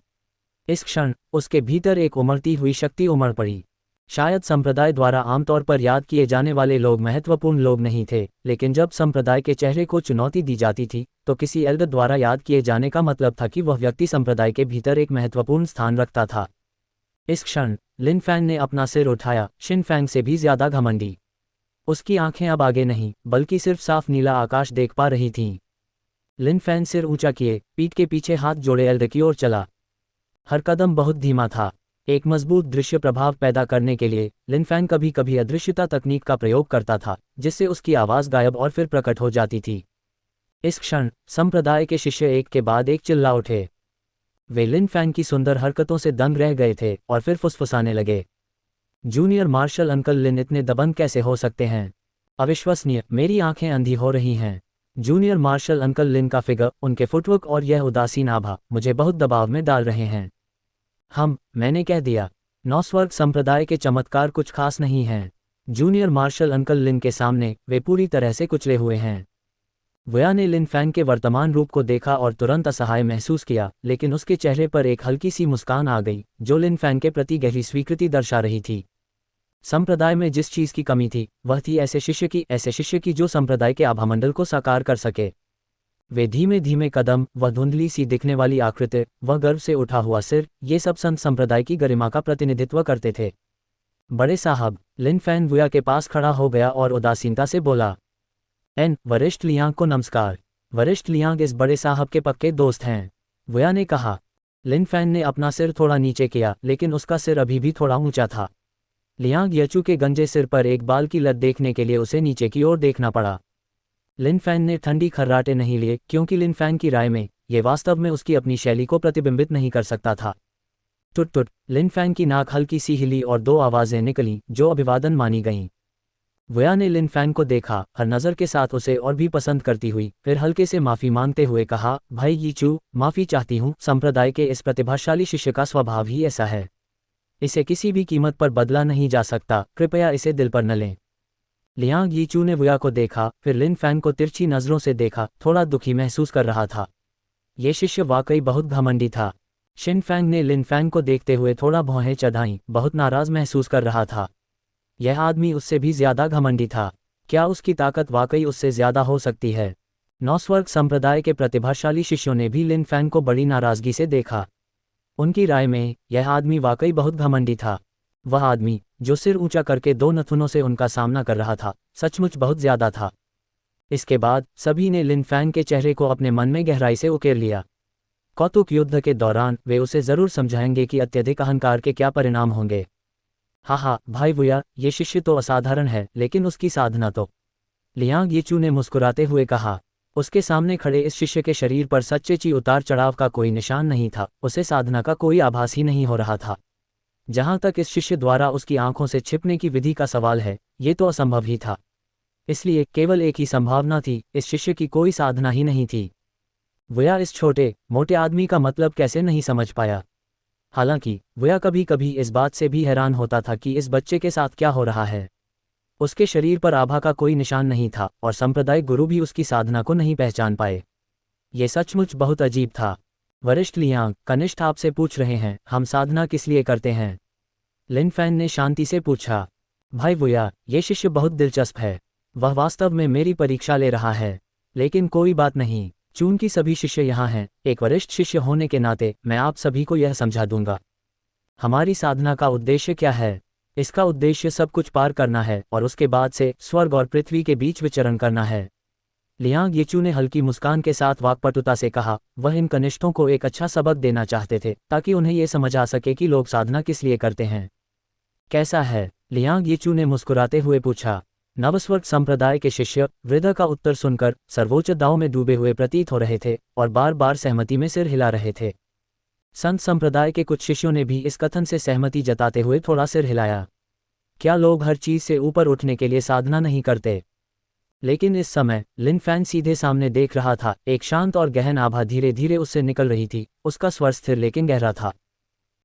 इस क्षण उसके भीतर एक उमड़ती हुई शक्ति उमड़ पड़ी। शायद संप्रदाय द्वारा आमतौर पर याद किए जाने वाले लोग महत्वपूर्ण लोग नहीं थे, लेकिन जब संप्रदाय के चेहरे को चुनौती दी जाती थी तो किसी एल्डर द्वारा याद किए जाने का मतलब था कि वह व्यक्ति संप्रदाय के भीतर एक महत्वपूर्ण स्थान रखता था। इस क्षण लिन फैन ने अपना सिर उठाया, शिन फैंग से भी ज्यादा घमंडी। उसकी आंखें अब आगे नहीं बल्कि सिर्फ साफ नीला आकाश देख पा रही थीं। लिन फैन सिर ऊंचा किए, पीठ के पीछे हाथ जोड़े एल्डर की ओर चला। हर कदम बहुत धीमा था। एक मजबूत दृश्य प्रभाव पैदा करने के लिए लिन फैन कभी कभी अदृश्यता तकनीक का प्रयोग करता था, जिससे उसकी आवाज गायब और फिर प्रकट हो जाती थी। इस क्षण संप्रदाय के शिष्य एक के बाद एक चिल्ला उठे। वे लिन फैन की सुंदर हरकतों से दंग रह गए थे और फिर फुसफुसाने लगे। जूनियर मार्शल अंकल लिन इतने दबंग कैसे हो सकते हैं? अविश्वसनीय, मेरी आंखें अंधी हो रही हैं। जूनियर मार्शल अंकल लिन का फिगर, उनके फुटवर्क और यह उदासीन आभा मुझे बहुत दबाव में डाल रहे हैं। मैंने कह दिया, नौ स्वर्ग संप्रदाय के चमत्कार कुछ खास नहीं हैं। जूनियर मार्शल अंकल लिन के सामने वे पूरी तरह से कुचले हुए हैं। वुया ने लिन फैन के वर्तमान रूप को देखा और तुरंत असहाय महसूस किया, लेकिन उसके चेहरे पर एक हल्की सी मुस्कान आ गई जो लिन फैन के प्रति गहरी स्वीकृति दर्शा रही थी। संप्रदाय में जिस चीज की कमी थी वह थी ऐसे शिष्य की जो संप्रदाय के आभामंडल को साकार कर सके। वे धीमे धीमे कदम, वह धुंधली सी दिखने वाली आकृति, वह गर्व से उठा हुआ सिर, ये सब संत संप्रदाय की गरिमा का प्रतिनिधित्व करते थे। बड़े साहब, लिन फैन वुया के पास खड़ा हो गया और उदासीनता से बोला, वरिष्ठ लियांग को नमस्कार। वरिष्ठ लियांग इस बड़े साहब के पक्के दोस्त हैं, वुया ने कहा। लिन फैन ने अपना सिर थोड़ा नीचे किया, लेकिन उसका सिर अभी भी थोड़ा ऊंचा था। लियांग यचू के गंजे सिर पर एक बाल की लत देखने के लिए उसे नीचे की ओर देखना पड़ा। लिन फैन ने ठंडी खर्राटे नहीं लिए, क्योंकि लिन फैन की राय में यह वास्तव में उसकी अपनी शैली को प्रतिबिंबित नहीं कर सकता था। टुट टुट, लिन फैन की नाक हल्की सी हिली और दो आवाजें निकलीं जो अभिवादन मानी गईं। वुया ने लिन फैन को देखा, हर नज़र के साथ उसे और भी पसंद करती हुई, फिर हल्के से माफी मांगते हुए कहा, भाई यीचू, माफी चाहती हूँ, संप्रदाय के इस प्रतिभाशाली शिष्य का स्वभाव ही ऐसा है। इसे किसी भी कीमत पर बदला नहीं जा सकता, कृपया इसे दिल पर न लें। लियांग यीचू ने वुया को देखा, फिर लिन फैन को तिरछी नज़रों से देखा, थोड़ा दुखी महसूस कर रहा था। ये शिष्य वाकई बहुत घमंडी था। शिन फैंग ने लिन फैन को देखते हुए थोड़ा भौहें चढ़ाईं, बहुत नाराज महसूस कर रहा था। यह आदमी उससे भी ज्यादा घमंडी था। क्या उसकी ताकत वाकई उससे ज्यादा हो सकती है? नौस्वर्ग संप्रदाय के प्रतिभाशाली शिष्यों ने भी लिन फैन को बड़ी नाराजगी से देखा। उनकी राय में यह आदमी वाकई बहुत घमंडी था। वह आदमी जो सिर ऊंचा करके 2 नथुनों से उनका सामना कर रहा था, सचमुच बहुत ज्यादा था। इसके बाद सभी ने लिन फैन के चेहरे को अपने मन में गहराई से उकेर लिया। कौतुक युद्ध के दौरान वे उसे जरूर समझाएंगे कि अत्यधिक अहंकार के क्या परिणाम होंगे। हाँ भाई वुया, ये शिष्य तो असाधारण है, लेकिन उसकी साधना तो। लियांग यीचू ने मुस्कुराते हुए कहा। उसके सामने खड़े इस शिष्य के शरीर पर सच्चे उतार चढ़ाव का कोई निशान नहीं था, उसे साधना का कोई आभास ही नहीं हो रहा था। जहां तक इस शिष्य द्वारा उसकी आंखों से छिपने की विधि का सवाल है, ये तो असंभव ही था। इसलिए केवल एक ही संभावना थी, इस शिष्य की कोई साधना ही नहीं थी। वुया इस छोटे मोटे आदमी का मतलब कैसे नहीं समझ पाया। हालांकि वुया कभी कभी इस बात से भी हैरान होता था कि इस बच्चे के साथ क्या हो रहा है। उसके शरीर पर आभा का कोई निशान नहीं था और सांप्रदायिक गुरु भी उसकी साधना को नहीं पहचान पाए। ये सचमुच बहुत अजीब था। वरिष्ठ लियांग, कनिष्ठ आपसे पूछ रहे हैं, हम साधना किस लिए करते हैं? लिन फैन ने शांति से पूछा। भाई वुया, ये शिष्य बहुत दिलचस्प है। वह वास्तव में मेरी परीक्षा ले रहा है। लेकिन कोई बात नहीं, चूंकि सभी शिष्य यहाँ हैं, एक वरिष्ठ शिष्य होने के नाते मैं आप सभी को यह समझा दूंगा। हमारी साधना का उद्देश्य क्या है? इसका उद्देश्य सब कुछ पार करना है और उसके बाद से स्वर्ग और पृथ्वी के बीच विचरण करना है। लियांग यीचू ने हल्की मुस्कान के साथ वाकपटुता से कहा। वह इन कनिष्ठों को एक अच्छा सबक देना चाहते थे, ताकि उन्हें यह समझ आ सके कि लोग साधना किस लिए करते हैं। कैसा है? लियांग यीचू ने मुस्कुराते हुए पूछा। नवस्वर्ग संप्रदाय के शिष्य वृद्ध का उत्तर सुनकर सर्वोच्च दाव में डूबे हुए प्रतीत हो रहे थे और बार बार सहमति में सिर हिला रहे थे। संत संप्रदाय के कुछ शिष्यों ने भी इस कथन से सहमति जताते हुए थोड़ा सिर हिलाया। क्या लोग हर चीज से ऊपर उठने के लिए साधना नहीं करते? लेकिन इस समय लिन फैन सीधे सामने देख रहा था। एक शांत और गहन आभा धीरे धीरे उससे निकल रही थी। उसका स्वर स्थिर लेकिन गहरा था।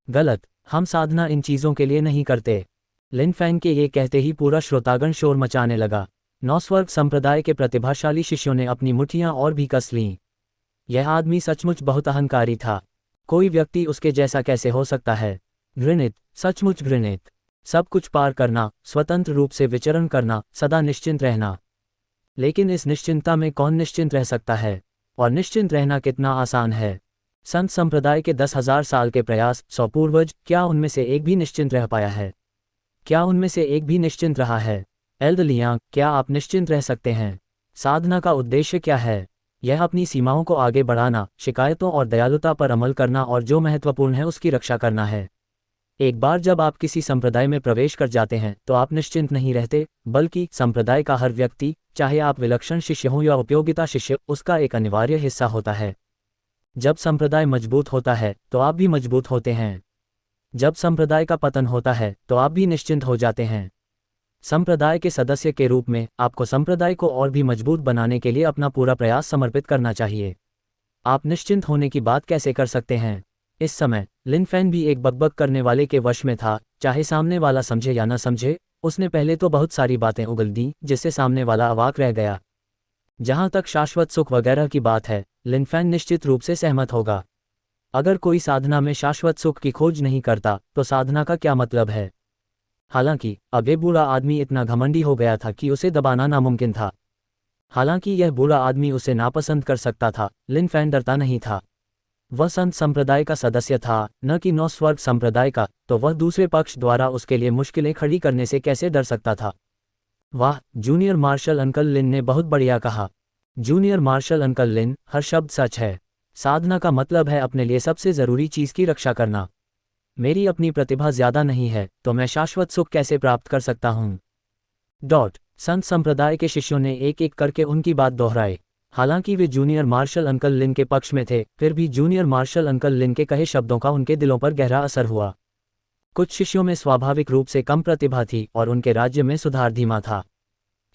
गलत, हम साधना इन चीजों के लिए नहीं करते। लिन फैन के ये कहते ही पूरा श्रोतागण शोर मचाने लगा। नौस्वर्ग संप्रदाय के प्रतिभाशाली शिष्यों ने अपनी मुट्ठियां और भी कस लीं। यह आदमी सचमुच बहुत अहंकारी था। कोई व्यक्ति उसके जैसा कैसे हो सकता है? घृणित, सचमुच घृणित। सब कुछ पार करना, स्वतंत्र रूप से विचरण करना, सदा निश्चिंत रहना। लेकिन इस निश्चिंतता में कौन निश्चिंत रह सकता है? और निश्चिंत रहना कितना आसान है। संत संप्रदाय के 10,000 साल के प्रयास, 100 पूर्वज, क्या उनमें से एक भी निश्चिंत रह पाया है? क्या उनमें से एक भी निश्चिंत रहा है? एल्ड लियांग, क्या आप निश्चिंत रह सकते हैं? साधना का उद्देश्य क्या है? यह अपनी सीमाओं को आगे बढ़ाना, शिकायतों और दयालुता पर अमल करना और जो महत्वपूर्ण है उसकी रक्षा करना है। एक बार जब आप किसी संप्रदाय में प्रवेश कर जाते हैं तो आप निश्चिंत नहीं रहते, बल्कि संप्रदाय का हर व्यक्ति, चाहे आप विलक्षण शिष्य हों या उपयोगिता शिष्य, उसका एक अनिवार्य हिस्सा होता है। जब संप्रदाय मजबूत होता है तो आप भी मजबूत होते हैं। जब संप्रदाय का पतन होता है तो आप भी निश्चिंत हो जाते हैं। संप्रदाय के सदस्य के रूप में आपको संप्रदाय को और भी मजबूत बनाने के लिए अपना पूरा प्रयास समर्पित करना चाहिए। आप निश्चिंत होने की बात कैसे कर सकते हैं? इस समय लिन फैन भी एक बकबक करने वाले के वश में था, चाहे सामने वाला समझे या न समझे। उसने पहले तो बहुत सारी बातें उगल दी जिससे सामने वाला अवाक रह गया। जहां तक शाश्वत सुख वगैरह की बात है, लिन फैन निश्चित रूप से सहमत होगा। अगर कोई साधना में शाश्वत सुख की खोज नहीं करता तो साधना का क्या मतलब है? हालांकि अब ये बूढ़ा आदमी इतना घमंडी हो गया था कि उसे दबाना नामुमकिन था। हालांकि यह बूढ़ा आदमी उसे नापसंद कर सकता था, लिन फैन डरता नहीं था। वह संत संप्रदाय का सदस्य था, न कि नौस्वर्ग संप्रदाय का, तो वह दूसरे पक्ष द्वारा उसके लिए मुश्किलें खड़ी करने से कैसे डर सकता था? वाह, जूनियर मार्शल अंकल लिन ने बहुत बढ़िया कहा। जूनियर मार्शल अंकल लिन, हर शब्द सच है। साधना का मतलब है अपने लिए सबसे जरूरी चीज की रक्षा करना। मेरी अपनी प्रतिभा ज्यादा नहीं है तो मैं शाश्वत सुख कैसे प्राप्त कर सकता हूँ? संत संप्रदाय के शिष्यों ने एक एक करके उनकी बात दोहराई। हालांकि वे जूनियर मार्शल अंकल लिन के पक्ष में थे, फिर भी जूनियर मार्शल अंकल लिन के कहे शब्दों का उनके दिलों पर गहरा असर हुआ। कुछ शिष्यों में स्वाभाविक रूप से कम प्रतिभा थी और उनके राज्य में सुधार धीमा था।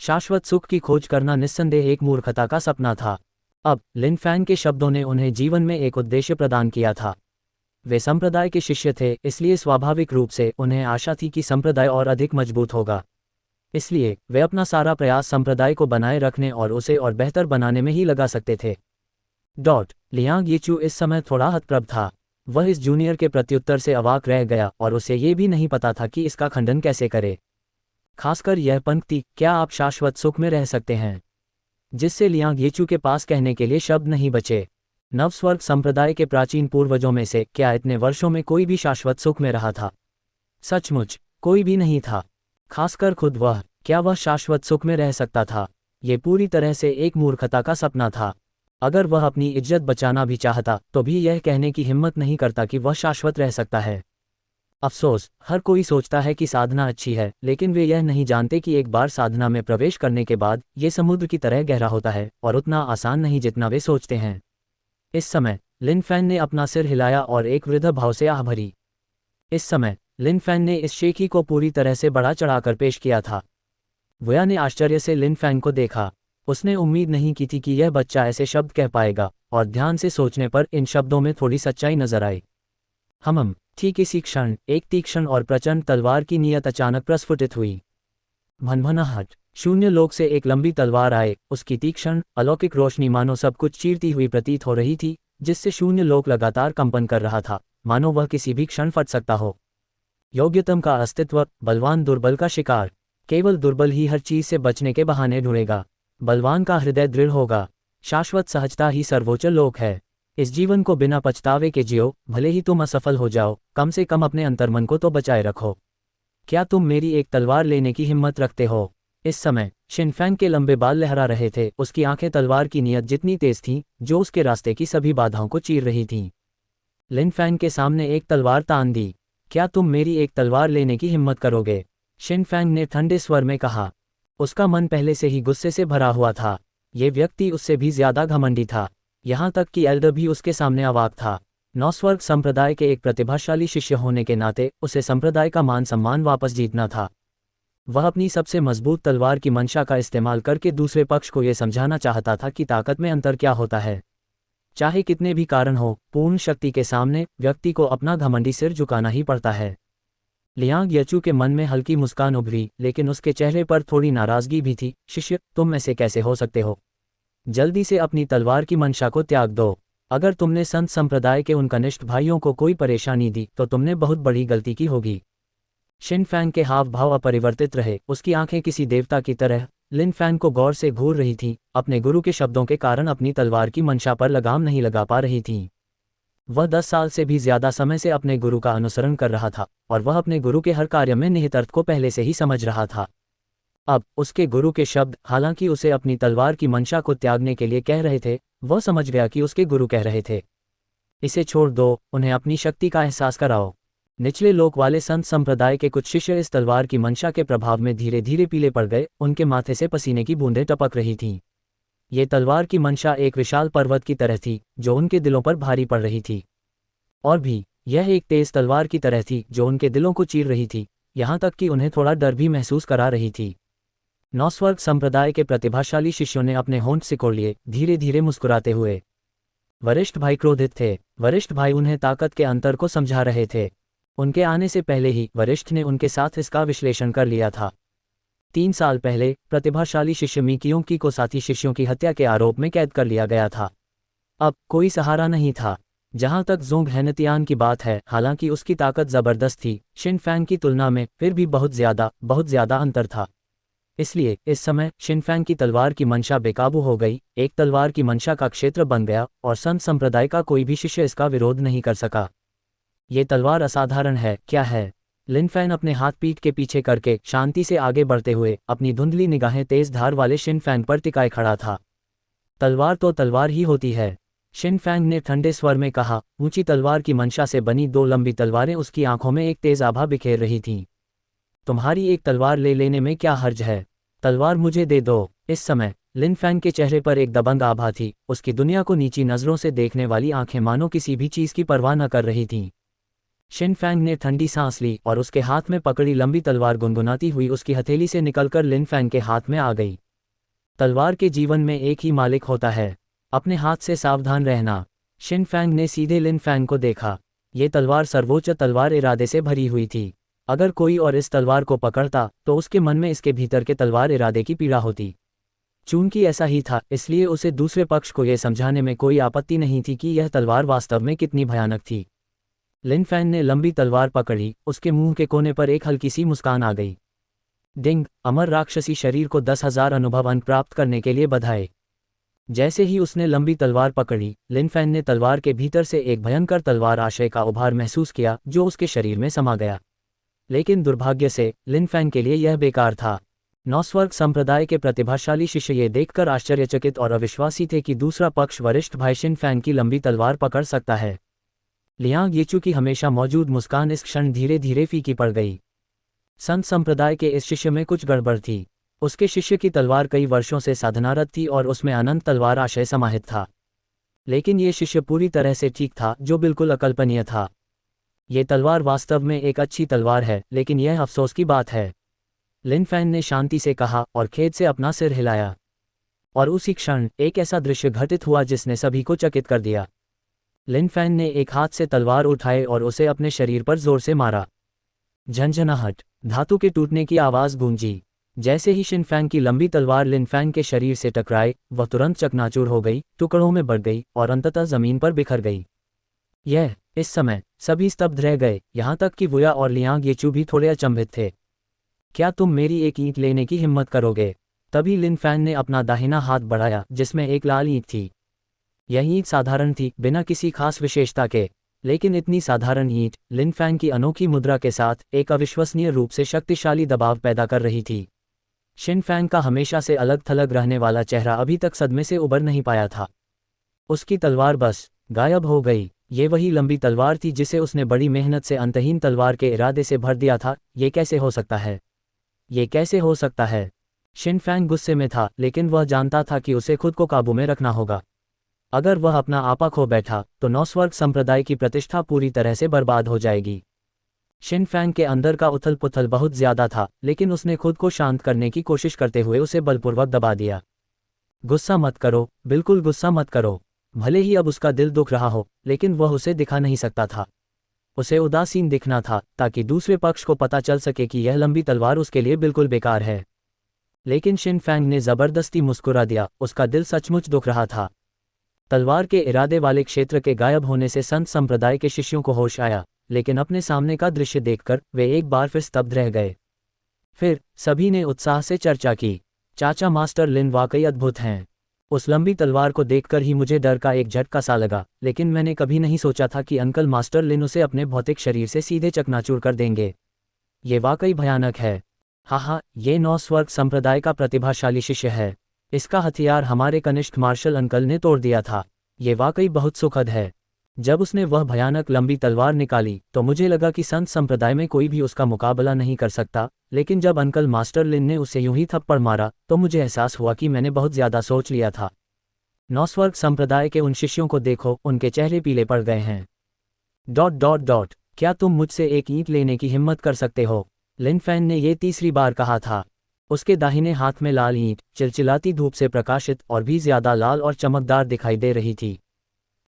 शाश्वत सुख की खोज करना निस्संदेह एक मूर्खता का सपना था। अब लिन फैन के शब्दों ने उन्हें जीवन में एक उद्देश्य प्रदान किया था। वे संप्रदाय के शिष्य थे, इसलिए स्वाभाविक रूप से उन्हें आशा थी कि संप्रदाय और अधिक मजबूत होगा। इसलिए वे अपना सारा प्रयास संप्रदाय को बनाए रखने और उसे और बेहतर बनाने में ही लगा सकते थे। लियांग यीचू इस समय थोड़ा हतप्रभ था। वह इस जूनियर के प्रत्युत्तर से अवाक रह गया और उसे ये भी नहीं पता था कि इसका खंडन कैसे करे। खासकर यह पंक्ति, क्या आप शाश्वत सुख में रह सकते हैं, जिससे लियांग यीचू के पास कहने के लिए शब्द नहीं बचे। नवस्वर्ग संप्रदाय के प्राचीन पूर्वजों में से क्या इतने वर्षों में कोई भी शाश्वत सुख में रहा था? सचमुच कोई भी नहीं था। खासकर खुद वह, क्या वह शाश्वत सुख में रह सकता था? ये पूरी तरह से एक मूर्खता का सपना था। अगर वह अपनी इज्जत बचाना भी चाहता तो भी यह कहने की हिम्मत नहीं करता कि वह शाश्वत रह सकता है। अफसोस, हर कोई सोचता है कि साधना अच्छी है, लेकिन वे यह नहीं जानते कि एक बार साधना में प्रवेश करने के बाद ये समुद्र की तरह गहरा होता है और उतना आसान नहीं जितना वे सोचते हैं। इस समय लिन फैन ने अपना सिर हिलाया और एक वृद्ध भाव से आह भरी। इस समय लिन फैन ने इस शेखी को पूरी तरह से बढ़ा चढ़ाकर पेश किया था। वया ने आश्चर्य से लिन फैन को देखा। उसने उम्मीद नहीं की थी कि यह बच्चा ऐसे शब्द कह पाएगा, और ध्यान से सोचने पर इन शब्दों में थोड़ी सच्चाई नजर आई। ठीक इसी क्षण एक तीक्ष्ण और प्रचंड तलवार की नीयत अचानक प्रस्फुटित हुई। भनभनाहट, शून्य लोक से एक लंबी तलवार आए। उसकी तीक्ष्ण अलौकिक रोशनी मानो सब कुछ चीरती हुई प्रतीत हो रही थी, जिससे शून्य लोक लगातार कंपन कर रहा था, मानो वह किसी भी क्षण फट सकता हो। योग्यतम का अस्तित्व, बलवान दुर्बल का शिकार। केवल दुर्बल ही हर चीज से बचने के बहाने ढूंढेगा। बलवान का हृदय दृढ़ होगा। शाश्वत सहजता ही सर्वोच्च लोक है। इस जीवन को बिना पछतावे के जियो, भले ही तुम असफल हो जाओ, कम से कम अपने अंतर्मन को तो बचाए रखो। क्या तुम मेरी एक तलवार लेने की हिम्मत रखते हो? इस समय शिनफैंग के लंबे बाल लहरा रहे थे। उसकी आंखें तलवार की नीयत जितनी तेज थीं, जो उसके रास्ते की सभी बाधाओं को चीर रही थीं। लिन फैंग के सामने एक तलवार तान दी। क्या तुम मेरी एक तलवार लेने की हिम्मत करोगे? शिनफैंग ने ठंडे स्वर में कहा। उसका मन पहले से ही गुस्से से भरा हुआ था। ये व्यक्ति उससे भी ज्यादा घमंडी था, यहाँ तक कि एल्डर भी उसके सामने अवाक था। नौस्वर्ग संप्रदाय के एक प्रतिभाशाली शिष्य होने के नाते उसे संप्रदाय का मान सम्मान वापस जीतना था। वह अपनी सबसे मजबूत तलवार की मंशा का इस्तेमाल करके दूसरे पक्ष को यह समझाना चाहता था कि ताकत में अंतर क्या होता है। चाहे कितने भी कारण हो, पूर्ण शक्ति के सामने व्यक्ति को अपना घमंडी सिर झुकाना ही पड़ता है। लियांग यचू के मन में हल्की मुस्कान उभरी, लेकिन उसके चेहरे पर थोड़ी नाराजगी भी थी। शिष्य, तुम ऐसे कैसे हो सकते हो? जल्दी से अपनी तलवार की मंशा को त्याग दो। अगर तुमने संत संप्रदाय के उन कनिष्ठ भाइयों को कोई परेशानी दी तो तुमने बहुत बड़ी गलती की होगी। शिनफैंग के हाव भाव अपरिवर्तित रहे। उसकी आंखें किसी देवता की तरह लिन फैंग को गौर से घूर रही थीं। अपने गुरु के शब्दों के कारण अपनी तलवार की मंशा पर लगाम नहीं लगा पा रही थीं। वह 10 साल से भी ज्यादा समय से अपने गुरु का अनुसरण कर रहा था, और वह अपने गुरु के हर कार्य में निहित अर्थ को पहले से ही समझ रहा था। अब उसके गुरु के शब्द, हालांकि उसे अपनी तलवार की मंशा को त्यागने के लिए कह रहे थे, वह समझ गया कि उसके गुरु कह रहे थे, इसे छोड़ दो, उन्हें अपनी शक्ति का एहसास कराओ। निचले लोक वाले संत संप्रदाय के कुछ शिष्य इस तलवार की मंशा के प्रभाव में धीरे धीरे पीले पड़ गए। उनके माथे से पसीने की बूंदें टपक रही थीं। ये तलवार की मंशा एक विशाल पर्वत की तरह थी, जो उनके दिलों पर भारी पड़ रही थी। और भी, यह एक तेज तलवार की तरह थी, जो उनके दिलों को चीर रही थी, यहाँ तक कि उन्हें थोड़ा डर भी महसूस करा रही थी। नौस्वर्ग संप्रदाय के प्रतिभाशाली शिष्यों ने अपने होंठ सिकोड़ लिए, धीरे धीरे मुस्कुराते हुए। वरिष्ठ भाई क्रोधित थे। वरिष्ठ भाई उन्हें ताकत के अंतर को समझा रहे थे। उनके आने से पहले ही वरिष्ठ ने उनके साथ इसका विश्लेषण कर लिया था। 3 साल पहले प्रतिभाशाली शिष्य मिकियोंकी को साथी शिष्यों की हत्या के आरोप में कैद कर लिया गया था। अब कोई सहारा नहीं था। जहां तक ज़ोंग हेनतियान की बात है, हालांकि उसकी ताकत जबरदस्त थी, शिनफैंग की तुलना में फिर भी बहुत ज्यादा अंतर था। इसलिए इस समय शिनफैंग की तलवार की मंशा बेकाबू हो गई। एक तलवार की मंशा का क्षेत्र बन गया, और संत संप्रदाय का कोई भी शिष्य इसका विरोध नहीं कर सका। ये तलवार असाधारण है, क्या है? लिन फैन अपने हाथ पीठ के पीछे करके शांति से आगे बढ़ते हुए अपनी धुंधली निगाहें तेज धार वाले शिनफैंग पर टिकाए खड़ा था। तलवार तो तलवार ही होती है, शिनफैंग ने ठंडे स्वर में कहा। ऊंची तलवार की मंशा से बनी 2 लंबी तलवारें उसकी आंखों में एक तेज आभा बिखेर रही थीं। तुम्हारी एक तलवार ले लेने में क्या हर्ज है? तलवार मुझे दे दो। इस समय लिन फैंग के चेहरे पर एक दबंग आभा थी। उसकी दुनिया को नीची नजरों से देखने वाली आंखें मानो किसी भी चीज की परवाह न कर रही थीं। शिनफैंग ने ठंडी सांस ली और उसके हाथ में पकड़ी लंबी तलवार गुनगुनाती हुई उसकी हथेली से निकलकर लिन फैंग के हाथ में आ गई। तलवार के जीवन में एक ही मालिक होता है, अपने हाथ से सावधान रहना। शिनफैंग ने सीधे लिन फैंग को देखा। ये तलवार सर्वोच्च तलवार इरादे से भरी हुई थी। अगर कोई और इस तलवार को पकड़ता तो उसके मन में इसके भीतर के तलवार इरादे की पीड़ा होती। चूंकि ऐसा ही था, इसलिए उसे दूसरे पक्ष को यह समझाने में कोई आपत्ति नहीं थी कि यह तलवार वास्तव में कितनी भयानक थी। लिन फैन ने लंबी तलवार पकड़ी, उसके मुंह के कोने पर एक हल्की सी मुस्कान आ गई। डिंग, अमर राक्षसी शरीर को 10,000 अनुभव अंक प्राप्त करने के लिए बधाई। जैसे ही उसने लंबी तलवार पकड़ी, लिन फैन ने तलवार के भीतर से एक भयंकर तलवार आशय का उभार महसूस किया जो उसके शरीर में समा गया। लेकिन दुर्भाग्य से लिन फैन के लिए यह बेकार था। नौस्वर्ग संप्रदाय के प्रतिभाशाली शिष्य ये देखकर आश्चर्यचकित और अविश्वासी थे कि दूसरा पक्ष वरिष्ठ भाई शिन फैन की लंबी तलवार पकड़ सकता है। लियांग येचू की हमेशा मौजूद मुस्कान इस क्षण धीरे धीरे फीकी पड़ गई। संत संप्रदाय के इस शिष्य में कुछ गड़बड़ थी। उसके शिष्य की तलवार कई वर्षों से साधनारत थी और उसमें अनंत तलवार आशय समाहित था। लेकिन ये शिष्य पूरी तरह से ठीक था, जो बिल्कुल अकल्पनीय था। ये तलवार वास्तव में एक अच्छी तलवार है, लेकिन यह अफसोस की बात है, लिन फैन ने शांति से कहा और खेद से अपना सिर हिलाया। और उसी क्षण एक ऐसा दृश्य घटित हुआ जिसने सभी को चकित कर दिया। लिन फैन ने एक हाथ से तलवार उठाए और उसे अपने शरीर पर जोर से मारा। झंझनाहट, धातु के टूटने की आवाज़ गूंजी। जैसे ही शिन फैंग की लंबी तलवार लिन फैंग के शरीर से टकराए, वह तुरंत चकनाचूर हो गई, टुकड़ों में बढ़ गई और अंततः जमीन पर बिखर गई। इस समय सभी स्तब्ध रह गए, यहाँ तक कि वुया और लियांग येचू भी थोड़े अचंभित थे। क्या तुम मेरी एक ईंट लेने की हिम्मत करोगे? तभी लिन फैन ने अपना दाहिना हाथ बढ़ाया जिसमें एक लाल ईंट थी। यह ईंट साधारण थी, बिना किसी खास विशेषता के, लेकिन इतनी साधारण ईंट लिन फैन की अनोखी मुद्रा के साथ एक अविश्वसनीय रूप से शक्तिशाली दबाव पैदा कर रही थी। शिन फैंग का हमेशा से अलग थलग रहने वाला चेहरा अभी तक सदमे से उबर नहीं पाया था। उसकी तलवार बस गायब हो गई। ये वही लंबी तलवार थी जिसे उसने बड़ी मेहनत से अंतहीन तलवार के इरादे से भर दिया था। ये कैसे हो सकता है? ये कैसे हो सकता है? शिन फैंग गुस्से में था, लेकिन वह जानता था कि उसे खुद को काबू में रखना होगा। अगर वह अपना आपा खो बैठा तो नौस्वर्ग संप्रदाय की प्रतिष्ठा पूरी तरह से बर्बाद हो जाएगी। शिन फैंग के अंदर का उथल पुथल बहुत ज्यादा था, लेकिन उसने खुद को शांत करने की कोशिश करते हुए उसे बलपूर्वक दबा दिया। गुस्सा मत करो, बिल्कुल गुस्सा मत करो। भले ही अब उसका दिल दुख रहा हो, लेकिन वह उसे दिखा नहीं सकता था। उसे उदासीन दिखना था ताकि दूसरे पक्ष को पता चल सके कि यह लंबी तलवार उसके लिए बिल्कुल बेकार है। लेकिन शिन फैंग ने जबरदस्ती मुस्कुरा दिया, उसका दिल सचमुच दुख रहा था। तलवार के इरादे वाले क्षेत्र के गायब होने से संत संप्रदाय के शिष्यों को होश आया, लेकिन अपने सामने का दृश्य देखकर वे एक बार फिर स्तब्ध रह गए। फिर सभी ने उत्साह से चर्चा की, चाचा मास्टर लिन वाकई अद्भुत हैं। उस लंबी तलवार को देखकर ही मुझे डर का एक झटका सा लगा, लेकिन मैंने कभी नहीं सोचा था कि अंकल मास्टर लिन उसे अपने भौतिक शरीर से सीधे चकनाचूर कर देंगे। ये वाकई भयानक है। हाँ, ये नौस्वर्ग संप्रदाय का प्रतिभाशाली शिष्य है। इसका हथियार हमारे कनिष्ठ मार्शल अंकल ने तोड़ दिया था। ये वाकई बहुत सुखद है। जब उसने वह भयानक लंबी तलवार निकाली तो मुझे लगा कि संत संप्रदाय में कोई भी उसका मुकाबला नहीं कर सकता, लेकिन जब अंकल मास्टर लिन ने उसे यूं ही थप्पड़ मारा तो मुझे एहसास हुआ कि मैंने बहुत ज्यादा सोच लिया था। नौस्वर्ग संप्रदाय के उन शिष्यों को देखो, उनके चेहरे पीले पड़ गए हैं। ... क्या तुम मुझसे एक ईंट लेने की हिम्मत कर सकते हो? लिन फैन ने यह तीसरी बार कहा था। उसके दाहिने हाथ में लाल ईंट चिलचिलाती धूप से प्रकाशित और भी ज्यादा लाल और चमकदार दिखाई दे रही थी।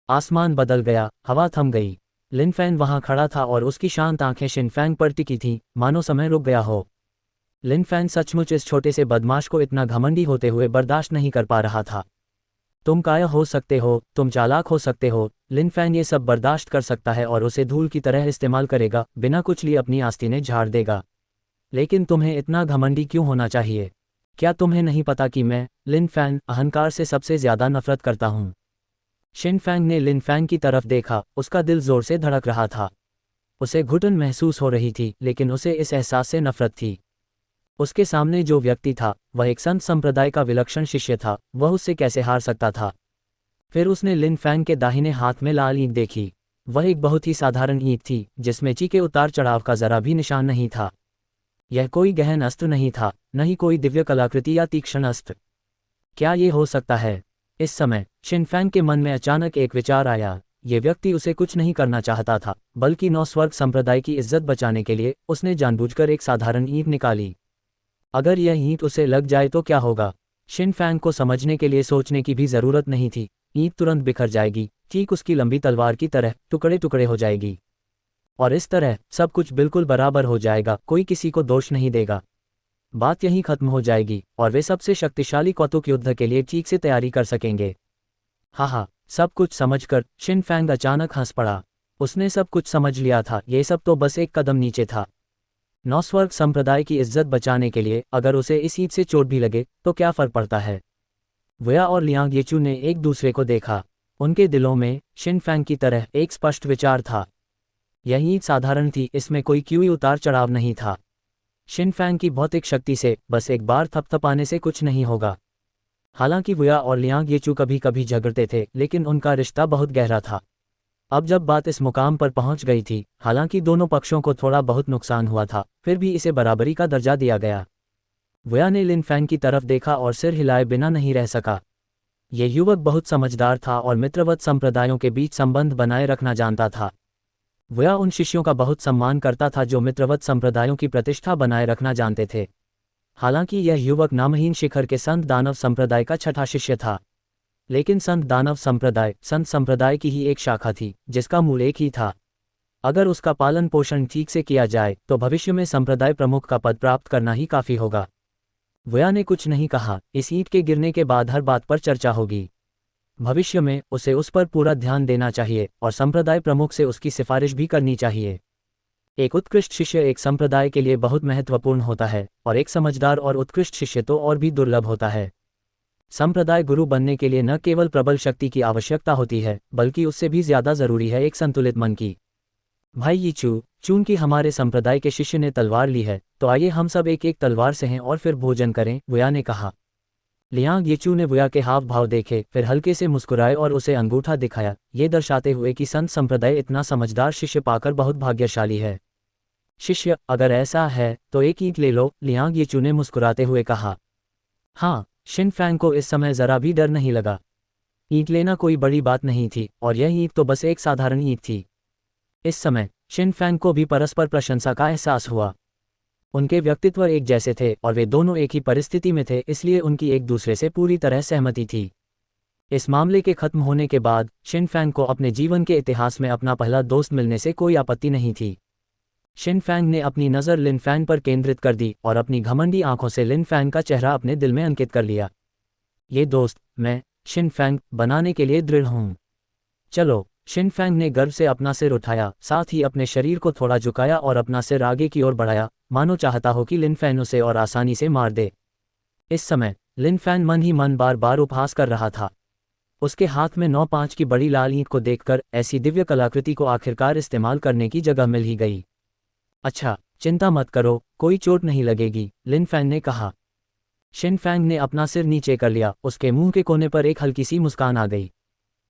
आसमान बदल गया, हवा थम गई। लिन फैन वहां खड़ा था और उसकी शांत आंखें शिन फैंग पर टिकी थीं, मानो समय रुक गया हो। लिन फैन सचमुच इस छोटे से बदमाश को इतना घमंडी होते हुए बर्दाश्त नहीं कर पा रहा था। तुम काया हो सकते हो, तुम चालाक हो सकते हो। लिन फैन ये सब बर्दाश्त कर सकता है और उसे धूल की तरह इस्तेमाल करेगा, बिना कुछ लिए अपनी आस्तीनें झाड़ देगा। लेकिन तुम्हें इतना घमंडी क्यों होना चाहिए? क्या तुम्हें नहीं पता कि मैं, लिन फैन, अहंकार से सबसे ज्यादा नफरत करता हूँ? शिन फैंग ने लिन फैंग की तरफ देखा, उसका दिल जोर से धड़क रहा था। उसे घुटन महसूस हो रही थी, लेकिन उसे इस एहसास से नफरत थी। उसके सामने जो व्यक्ति था वह एक संत संप्रदाय का विलक्षण शिष्य था, वह उससे कैसे हार सकता था? फिर उसने लिन फैंग के दाहिने हाथ में लाल ईंट देखी। वह एक बहुत ही साधारण ईंट थी जिसमें ची के उतार चढ़ाव का जरा भी निशान नहीं था। यह कोई गहन अस्त्र नहीं था, न ही कोई दिव्य कलाकृति या तीक्ष्ण अस्त्र। क्या ये हो सकता है? इस समय शिन फैंग के मन में अचानक एक विचार आया। ये व्यक्ति उसे कुछ नहीं करना चाहता था, बल्कि नौस्वर्ग संप्रदाय की इज्जत बचाने के लिए उसने जानबूझकर एक साधारण ईंट निकाली। अगर यह ईंट उसे लग जाए तो क्या होगा? शिन फैंग को समझने के लिए सोचने की भी जरूरत नहीं थी। ईंट तुरंत बिखर जाएगी, ठीक उसकी लंबी तलवार की तरह टुकड़े टुकड़े हो जाएगी। और इस तरह सब कुछ बिल्कुल बराबर हो जाएगा, कोई किसी को दोष नहीं देगा। बात यहीं खत्म हो जाएगी और वे सबसे शक्तिशाली कौतुक युद्ध के लिए ठीक से तैयारी कर सकेंगे। हाँ, सब कुछ समझकर शिन फैंग अचानक हंस पड़ा। उसने सब कुछ समझ लिया था, ये सब तो बस एक कदम नीचे था। नौस्वर्ग संप्रदाय की इज्जत बचाने के लिए अगर उसे इस ईद से चोट भी लगे तो क्या फर्क पड़ता है। वया और लियांग येचू ने एक दूसरे को देखा। उनके दिलों में शिन फैंग की तरह एक स्पष्ट विचार था। यह ईद साधारण थी, इसमें कोई क्यों उतार चढ़ाव नहीं था। शिन फैंग की भौतिक शक्ति से बस एक बार थपथपाने से कुछ नहीं होगा। हालांकि वया और लियांग येचू कभी कभी झगड़ते थे, लेकिन उनका रिश्ता बहुत गहरा था। अब जब बात इस मुकाम पर पहुंच गई थी, हालांकि दोनों पक्षों को थोड़ा बहुत नुकसान हुआ था, फिर भी इसे बराबरी का दर्जा दिया गया। वया ने लिन फैंग की तरफ देखा और सिर हिलाए बिना नहीं रह सका। यह युवक बहुत समझदार था और मित्रवत संप्रदायों के बीच संबंध बनाए रखना जानता था। वया उन शिष्यों का बहुत सम्मान करता था जो मित्रवत संप्रदायों की प्रतिष्ठा बनाए रखना जानते थे। हालांकि यह युवक नामहीन शिखर के संत दानव संप्रदाय का छठा शिष्य था, लेकिन संत दानव संप्रदाय संत संप्रदाय की ही एक शाखा थी जिसका मूल एक ही था। अगर उसका पालन पोषण ठीक से किया जाए तो भविष्य में संप्रदाय प्रमुख का पद प्राप्त करना ही काफी होगा। वया ने कुछ नहीं कहा। इस ईंट के गिरने के बाद हर बात पर चर्चा होगी। भविष्य में उसे उस पर पूरा ध्यान देना चाहिए और संप्रदाय प्रमुख से उसकी सिफारिश भी करनी चाहिए। एक उत्कृष्ट शिष्य एक संप्रदाय के लिए बहुत महत्वपूर्ण होता है और एक समझदार और उत्कृष्ट शिष्य तो और भी दुर्लभ होता है। संप्रदाय गुरु बनने के लिए न केवल प्रबल शक्ति की आवश्यकता होती है, बल्कि उससे भी ज्यादा जरूरी है एक संतुलित मन की। भाई यीचू, चूंकि हमारे संप्रदाय के शिष्य ने तलवार ली है, तो आइए हम सब एक एक तलवार सहें और फिर भोजन करें, वया ने कहा। लियांग येचू ने वया के हाव भाव देखे, फिर हल्के से मुस्कुराए और उसे अंगूठा दिखाया, ये दर्शाते हुए कि संत संप्रदाय इतना समझदार शिष्य पाकर बहुत भाग्यशाली है। शिष्य, अगर ऐसा है तो एक ईंट ले लो, लियांग येचू ने मुस्कुराते हुए कहा। हाँ, शिन फैंग को इस समय जरा भी डर नहीं लगा। ईंट लेना कोई बड़ी बात नहीं थी और यह ईंट तो बस एक साधारण ईंट थी। इस समय शिन फैंग को भी परस्पर प्रशंसा का एहसास हुआ। उनके व्यक्तित्व एक जैसे थे और वे दोनों एक ही परिस्थिति में थे, इसलिए उनकी एक दूसरे से पूरी तरह सहमति थी। इस मामले के खत्म होने के बाद शिन फैंग को अपने जीवन के इतिहास में अपना पहला दोस्त मिलने से कोई आपत्ति नहीं थी। शिन फैंग ने अपनी नज़र लिन फैंग पर केंद्रित कर दी और अपनी घमंडी आंखों से लिन फैंग का चेहरा अपने दिल में अंकित कर लिया। ये दोस्त मैं शिन फैंग बनाने के लिए दृढ़ हूं। चलो। शिन फैंग ने गर्व से अपना सिर उठाया, साथ ही अपने शरीर को थोड़ा झुकाया और अपना सिर आगे की ओर बढ़ाया, मानो चाहता हो कि लिन फैंग उसे और आसानी से मार दे। इस समय लिन फैंग मन ही मन बार बार उपहास कर रहा था। उसके हाथ में 9-5 की बड़ी लाल ईंट को देखकर ऐसी दिव्य कलाकृति को आखिरकार इस्तेमाल करने की जगह मिल ही गई। अच्छा, चिंता मत करो, कोई चोट नहीं लगेगी, लिन फैंग ने कहा। शिन फैंग ने अपना सिर नीचे कर लिया, उसके मुंह के कोने पर एक हल्की सी मुस्कान आ गई।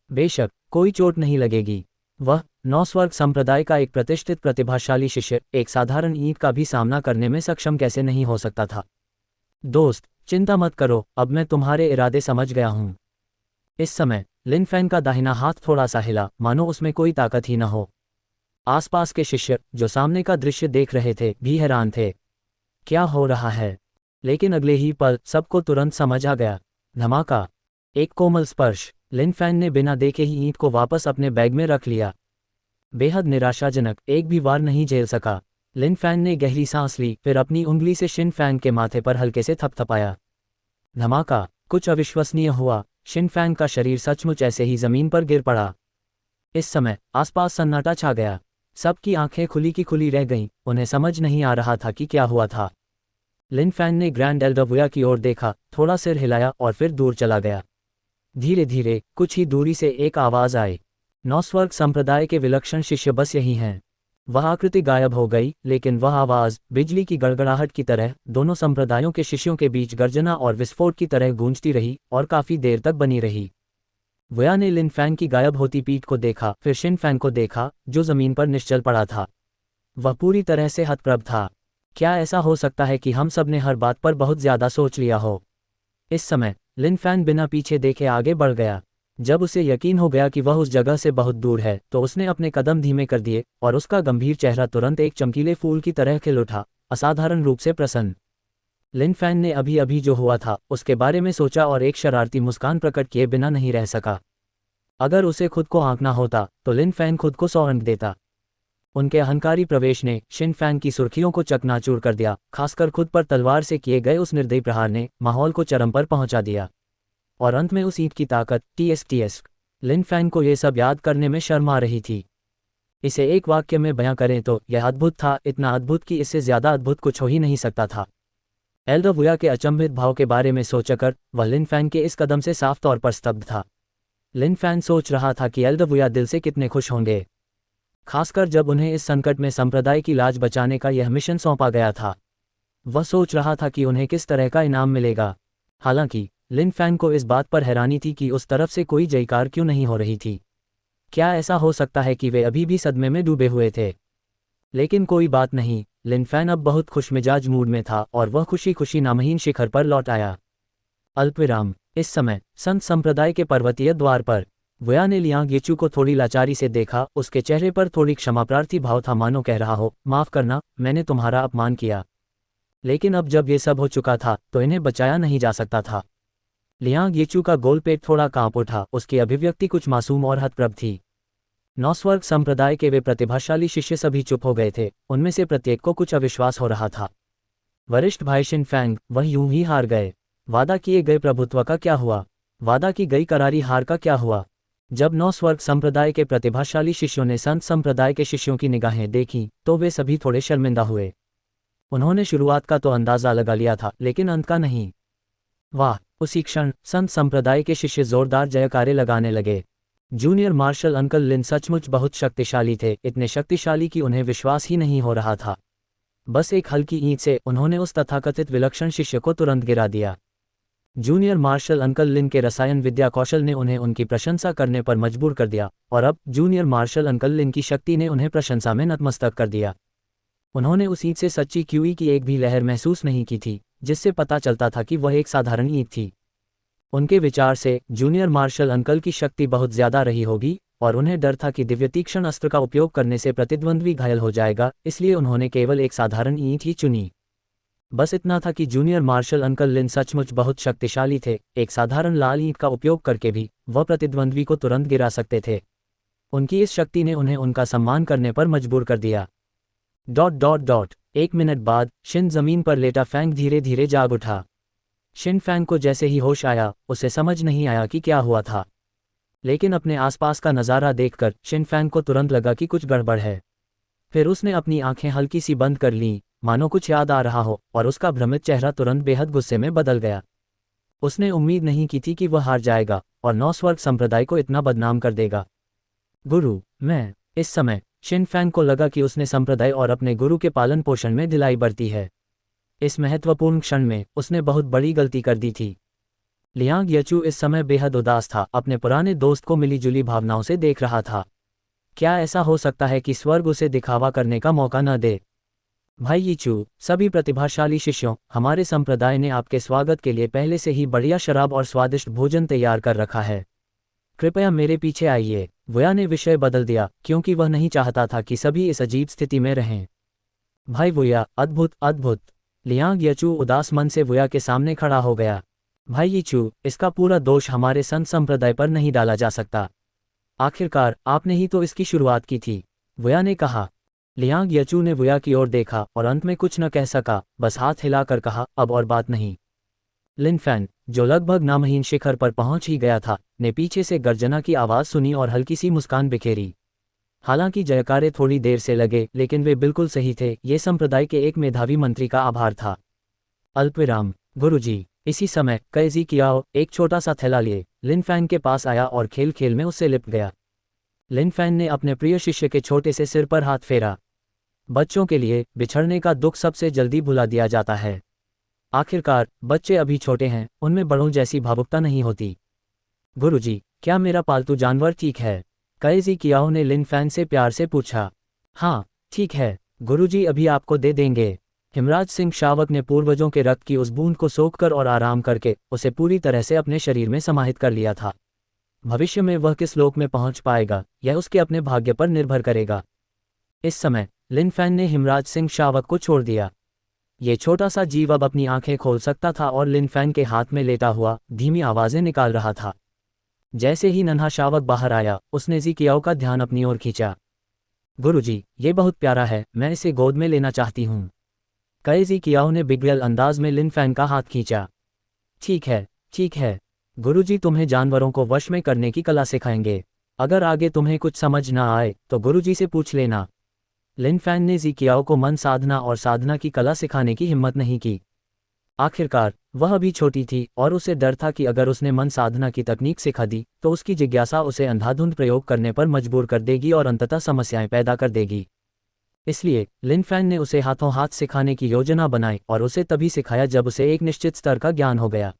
बेशक, कोई चोट नहीं लगेगी। वह नौस्वर्ग संप्रदाय का एक प्रतिष्ठित प्रतिभाशाली शिष्य एक साधारण ईंट का भी सामना करने में सक्षम कैसे नहीं हो सकता था। दोस्त, चिंता मत करो, अब मैं तुम्हारे इरादे समझ गया हूं। इस समय लिन फैंग का दाहिना हाथ थोड़ा सा हिला, मानो उसमें कोई ताकत ही न हो। आसपास के शिष्य जो सामने का दृश्य देख रहे थे भी हैरान थे। क्या हो रहा है? लेकिन अगले ही पल सबको तुरंत समझ आ गया। धमाका! एक कोमल स्पर्श। लिन फैंग ने बिना देखे ही ईंट को वापस अपने बैग में रख लिया। बेहद निराशाजनक, एक भी वार नहीं झेल सका। लिन फैंग ने गहरी सांस ली, फिर अपनी उंगली से शिन फैंग के माथे पर हल्के से थपथपाया। धमाका! कुछ अविश्वसनीय हुआ। शिन फैंग का शरीर सचमुच ऐसे ही जमीन पर गिर पड़ा। इस समय आसपास सन्नाटा छा गया। सबकी आंखें खुली की खुली रह गईं, उन्हें समझ नहीं आ रहा था कि क्या हुआ था। लिन फैंग ने ग्रैंड एल्डर वया की ओर देखा, थोड़ा सिर हिलाया और फिर दूर चला गया। धीरे धीरे कुछ ही दूरी से एक आवाज आई। नौस्वर्ग संप्रदाय के विलक्षण शिष्य बस यही हैं। वह आकृति गायब हो गई, लेकिन वह आवाज बिजली की गड़गड़ाहट की तरह दोनों संप्रदायों के शिष्यों के बीच गर्जना और विस्फोट की तरह गूंजती रही और काफी देर तक बनी रही। वया ने लिन फैंग की गायब होती पीठ को देखा, फिर शिन फैंग को देखा जो जमीन पर निश्चल पड़ा था। वह पूरी तरह से हतप्रभ था। क्या ऐसा हो सकता है कि हम सब ने हर बात पर बहुत ज्यादा सोच लिया हो? इस समय लिन फैंग बिना पीछे देखे आगे बढ़ गया। जब उसे यकीन हो गया कि वह उस जगह से बहुत दूर है, तो उसने अपने कदम धीमे कर दिए और उसका गंभीर चेहरा तुरंत एक चमकीले फूल की तरह खिल उठा, असाधारण रूप से प्रसन्न। लिन फैंग ने अभी अभी जो हुआ था उसके बारे में सोचा और एक शरारती मुस्कान प्रकट किए बिना नहीं रह सका। अगर उसे खुद को आंकना होता तो लिन फैंग खुद को 100 अंक देता। उनके अहंकारी प्रवेश ने शिन फैंग की सुर्खियों को चकनाचूर कर दिया, खासकर खुद पर तलवार से किए गए उस निर्दयी प्रहार ने माहौल को चरम पर पहुंचा दिया। और अंत में उस ईंट की ताकत टीएस लिन फैंग को ये सब याद करने में शर्म आ रही थी। इसे एक वाक्य में बयां करें तो यह अद्भुत था, इतना अद्भुत कि इससे ज्यादा अद्भुत कुछ हो ही नहीं सकता था। एल्डर वुया के अचंभित भाव के बारे में सोचकर वह लिन फैंग के इस कदम से साफ तौर पर स्तब्ध था। लिन फैंग सोच रहा था कि एल्डर वुया दिल से कितने खुश होंगे, खासकर जब उन्हें इस संकट में संप्रदाय की लाज बचाने का यह मिशन सौंपा गया था। वह सोच रहा था कि उन्हें किस तरह का इनाम मिलेगा। हालांकि लिन फैंग को इस बात पर हैरानी थी कि उस तरफ से कोई जयकार क्यों नहीं हो रही थी। क्या ऐसा हो सकता है कि वे अभी भी सदमे में डूबे हुए थे? लेकिन कोई बात नहीं, लिन फैंग अब बहुत खुशमिजाज मूड में था और वह खुशी खुशी नामहीन शिखर पर लौट आया। अल्पविराम। इस समय संत संप्रदाय के पर्वतीय द्वार पर वुया ने लियांग येचू को थोड़ी लाचारी से देखा। उसके चेहरे पर थोड़ी क्षमाप्रार्थी भाव था, मानो कह रहा हो, माफ करना, मैंने तुम्हारा अपमान किया। लेकिन अब जब ये सब हो चुका था तो इन्हें बचाया नहीं जा सकता था। लियांग येचू का गोल पेट थोड़ा कांप उठा, उसकी अभिव्यक्ति कुछ मासूम और हतप्रभ थी। नौस्वर्ग संप्रदाय के वे प्रतिभाशाली शिष्य सभी चुप हो गए थे, उनमें से प्रत्येक को कुछ अविश्वास हो रहा था। वरिष्ठ भाई शिन फैंग, वह यूं ही हार गए। वादा किए गए प्रभुत्व का क्या हुआ? वादा की गई करारी हार का क्या हुआ? जब नौस्वर्ग संप्रदाय के प्रतिभाशाली शिष्यों ने संत संप्रदाय के शिष्यों की निगाहें देखीं तो वे सभी थोड़े शर्मिंदा हुए। उन्होंने शुरुआत का तो अंदाजा लगा लिया था, लेकिन अंत का नहीं। वाह! उसी क्षण संत संप्रदाय के शिष्य जोरदार जयकारे लगाने लगे। जूनियर मार्शल अंकल लिन सचमुच बहुत शक्तिशाली थे, इतने शक्तिशाली कि उन्हें विश्वास ही नहीं हो रहा था। बस एक हल्की ईंट से उन्होंने उस तथाकथित विलक्षण शिष्य को तुरंत गिरा दिया। जूनियर मार्शल अंकल लिन के रसायन विद्या कौशल ने उन्हें उनकी प्रशंसा करने पर मजबूर कर दिया, और अब जूनियर मार्शल अंकल लिन की शक्ति ने उन्हें प्रशंसा में नतमस्तक कर दिया। उन्होंने उस ईंट से सच्ची क्यूई की एक भी लहर महसूस नहीं की थी, जिससे पता चलता था कि वह एक साधारण ईंट थी। उनके विचार से जूनियर मार्शल अंकल की शक्ति बहुत ज्यादा रही होगी, और उन्हें डर था कि दिव्य तीक्ष्ण अस्त्र का उपयोग करने से प्रतिद्वंद्वी घायल हो जाएगा, इसलिए उन्होंने केवल एक साधारण ईंट ही चुनी। बस इतना था कि जूनियर मार्शल अंकल लिन सचमुच बहुत शक्तिशाली थे, एक साधारण लाल ईंट का उपयोग करके भी वह प्रतिद्वंद्वी को तुरंत गिरा सकते थे। उनकी इस शक्ति ने उन्हें उनका सम्मान करने पर मजबूर कर दिया। ... 1 मिनट बाद शिन जमीन पर लेटा फैंग धीरे धीरे जाग उठा। शिन फैंग को जैसे ही होश आया, उसे समझ नहीं आया कि क्या हुआ था। लेकिन अपने आसपास का नज़ारा देखकर शिन फैंग को तुरंत लगा कि कुछ गड़बड़ है। फिर उसने अपनी आंखें हल्की सी बंद कर लीं, मानो कुछ याद आ रहा हो, और उसका भ्रमित चेहरा तुरंत बेहद गुस्से में बदल गया। उसने उम्मीद नहीं की थी कि वह हार जाएगा और नौस्वर्ग संप्रदाय को इतना बदनाम कर देगा। गुरु, मैं... इस समय शिन फैंग को लगा कि उसने संप्रदाय और अपने गुरु के पालन पोषण में ढिलाई बरती है। इस महत्वपूर्ण क्षण में उसने बहुत बड़ी गलती कर दी थी। लियांग येचू इस समय बेहद उदास था, अपने पुराने दोस्त को मिलीजुली भावनाओं से देख रहा था। क्या ऐसा हो सकता है कि स्वर्ग उसे दिखावा करने का मौका न दे? भाई येचू, सभी प्रतिभाशाली शिष्यों, हमारे संप्रदाय ने आपके स्वागत के लिए पहले से ही बढ़िया शराब और स्वादिष्ट भोजन तैयार कर रखा है। कृपया मेरे पीछे आइए। वुया ने विषय बदल दिया, क्योंकि वह नहीं चाहता था कि सभी इस अजीब स्थिति में रहें। भाई वुया, अद्भुत अद्भुत। लियांग येचू उदास मन से वुया के सामने खड़ा हो गया। भाई येचू, इसका पूरा दोष हमारे संत संप्रदाय पर नहीं डाला जा सकता। आखिरकार आपने ही तो इसकी शुरुआत की थी, वुया ने कहा। लियांग येचू ने वुया की ओर देखा और अंत में कुछ न कह सका, बस हाथ हिलाकर कहा, अब और बात नहीं। लिन फैंग, जो लगभग नामहीन शिखर पर पहुंच ही गया था, ने पीछे से गर्जना की आवाज सुनी और हल्की सी मुस्कान बिखेरी। हालांकि जयकारे थोड़ी देर से लगे, लेकिन वे बिल्कुल सही थे, ये संप्रदाय के एक मेधावी मंत्री का आभार था। अल्पविराम। गुरुजी। इसी समय कैजी कियाओ एक छोटा सा थैला लिए लिन फैंग के पास आया और खेल खेल में उससे लिपट गया। लिन फैंग ने अपने प्रिय शिष्य के छोटे से सिर पर हाथ फेरा। बच्चों के लिए बिछड़ने का दुख सबसे जल्दी भुला दिया जाता है। आखिरकार बच्चे अभी छोटे हैं, उनमें बड़ों जैसी भावुकता नहीं होती। गुरुजी, क्या मेरा पालतू जानवर ठीक है? कैजी कियाओ ने लिन फैंग से प्यार से पूछा। हाँ, ठीक है गुरुजी, अभी आपको दे देंगे। हिमराज सिंह शावक ने पूर्वजों के रक्त की उस बूंद को सोखकर और आराम करके उसे पूरी तरह से अपने शरीर में समाहित कर लिया था। भविष्य में वह किस लोक में पहुंच पाएगा, यह उसके अपने भाग्य पर निर्भर करेगा। इस समय लिन फैंग ने हिमराज सिंह शावक को छोड़ दिया। ये छोटा सा जीव अब अपनी आंखें खोल सकता था और लिन फैंग के हाथ में लेटा हुआ धीमी आवाजें निकाल रहा था। जैसे ही नन्हा शावक बाहर आया, उसने जी कियाओ का ध्यान अपनी ओर खींचा। गुरुजी, ये बहुत प्यारा है, मैं इसे गोद में लेना चाहती हूँ। कई ज़िकियाओ ने बिगड़ल अंदाज में लिन फैन का हाथ खींचा। ठीक है, ठीक है। गुरुजी तुम्हें जानवरों को वश में करने की कला सिखाएंगे। अगर आगे तुम्हें कुछ समझ ना आए तो गुरुजी से पूछ लेना। लिन फैन ने ज़िकियाओ को मन साधना और साधना की कला सिखाने की हिम्मत नहीं की। आखिरकार वह अभी छोटी थी और उसे डर था कि अगर उसने मन साधना की तकनीक सिखा दी तो उसकी जिज्ञासा उसे अंधाधुंध प्रयोग करने पर मजबूर कर देगी और अंततः समस्याएं पैदा कर देगी। इसलिए लिन फैन ने उसे हाथों हाथ सिखाने की योजना बनाई और उसे तभी सिखाया जब उसे एक निश्चित स्तर का ज्ञान हो गया।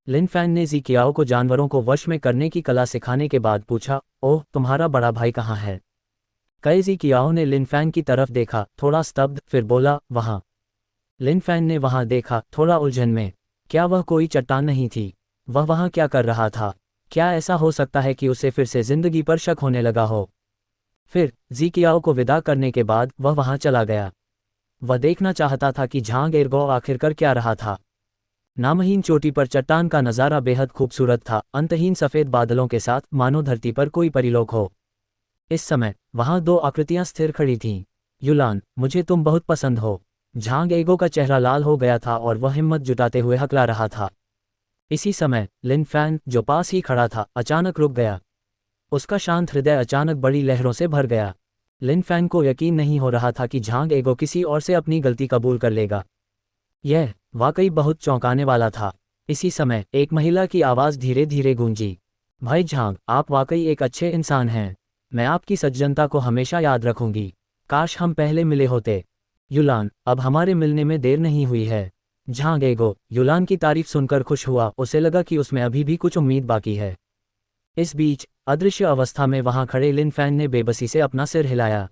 लिन फैन ने ज़िकियाओ को जानवरों को वश में करने की कला सिखाने के बाद पूछा, ओह, तुम्हारा बड़ा भाई कहाँ है? कई ज़िकियाओ ने लिन फैन की तरफ देखा, थोड़ा स्तब्ध, फिर बोला, वहाँ। लिन फैन ने वहाँ देखा, थोड़ा उलझन में। क्या वह कोई चट्टान नहीं थी? वह वहाँ क्या कर रहा था? क्या ऐसा हो सकता है कि उसे फिर से जिंदगी पर शक होने लगा हो? फिर ज़िकियाओ को विदा करने के बाद वह वहाँ चला गया। वह देखना चाहता था कि झांग एर्गो आखिर कर क्या रहा था। नामहीन चोटी पर चट्टान का नज़ारा बेहद खूबसूरत था, अंतहीन सफ़ेद बादलों के साथ, मानो धरती पर कोई परिलोक हो। इस समय वहाँ दो आकृतियाँ स्थिर खड़ी थीं। युलान, मुझे तुम बहुत पसंद हो। झांग एगो का चेहरा लाल हो गया था और वह हिम्मत जुटाते हुए हकला रहा था। इसी समय लिन फैन, जो पास ही खड़ा था, अचानक रुक गया। उसका शांत हृदय अचानक बड़ी लहरों से भर गया। लिन फैन को यकीन नहीं हो रहा था कि झांग एगो किसी और से अपनी गलती कबूल कर लेगा। यह वाकई बहुत चौंकाने वाला था। इसी समय एक महिला की आवाज़ धीरे धीरे गूंजी, भाई झांग, आप वाकई एक अच्छे इंसान हैं। मैं आपकी सज्जनता को हमेशा याद रखूंगी। काश हम पहले मिले होते। युलान, अब हमारे मिलने में देर नहीं हुई है। झांग एगो युलान की तारीफ सुनकर खुश हुआ, उसे लगा कि उसमें अभी भी कुछ उम्मीद बाकी है। इस बीच अदृश्य अवस्था में वहां खड़े लिन फैन ने बेबसी से अपना सिर हिलाया।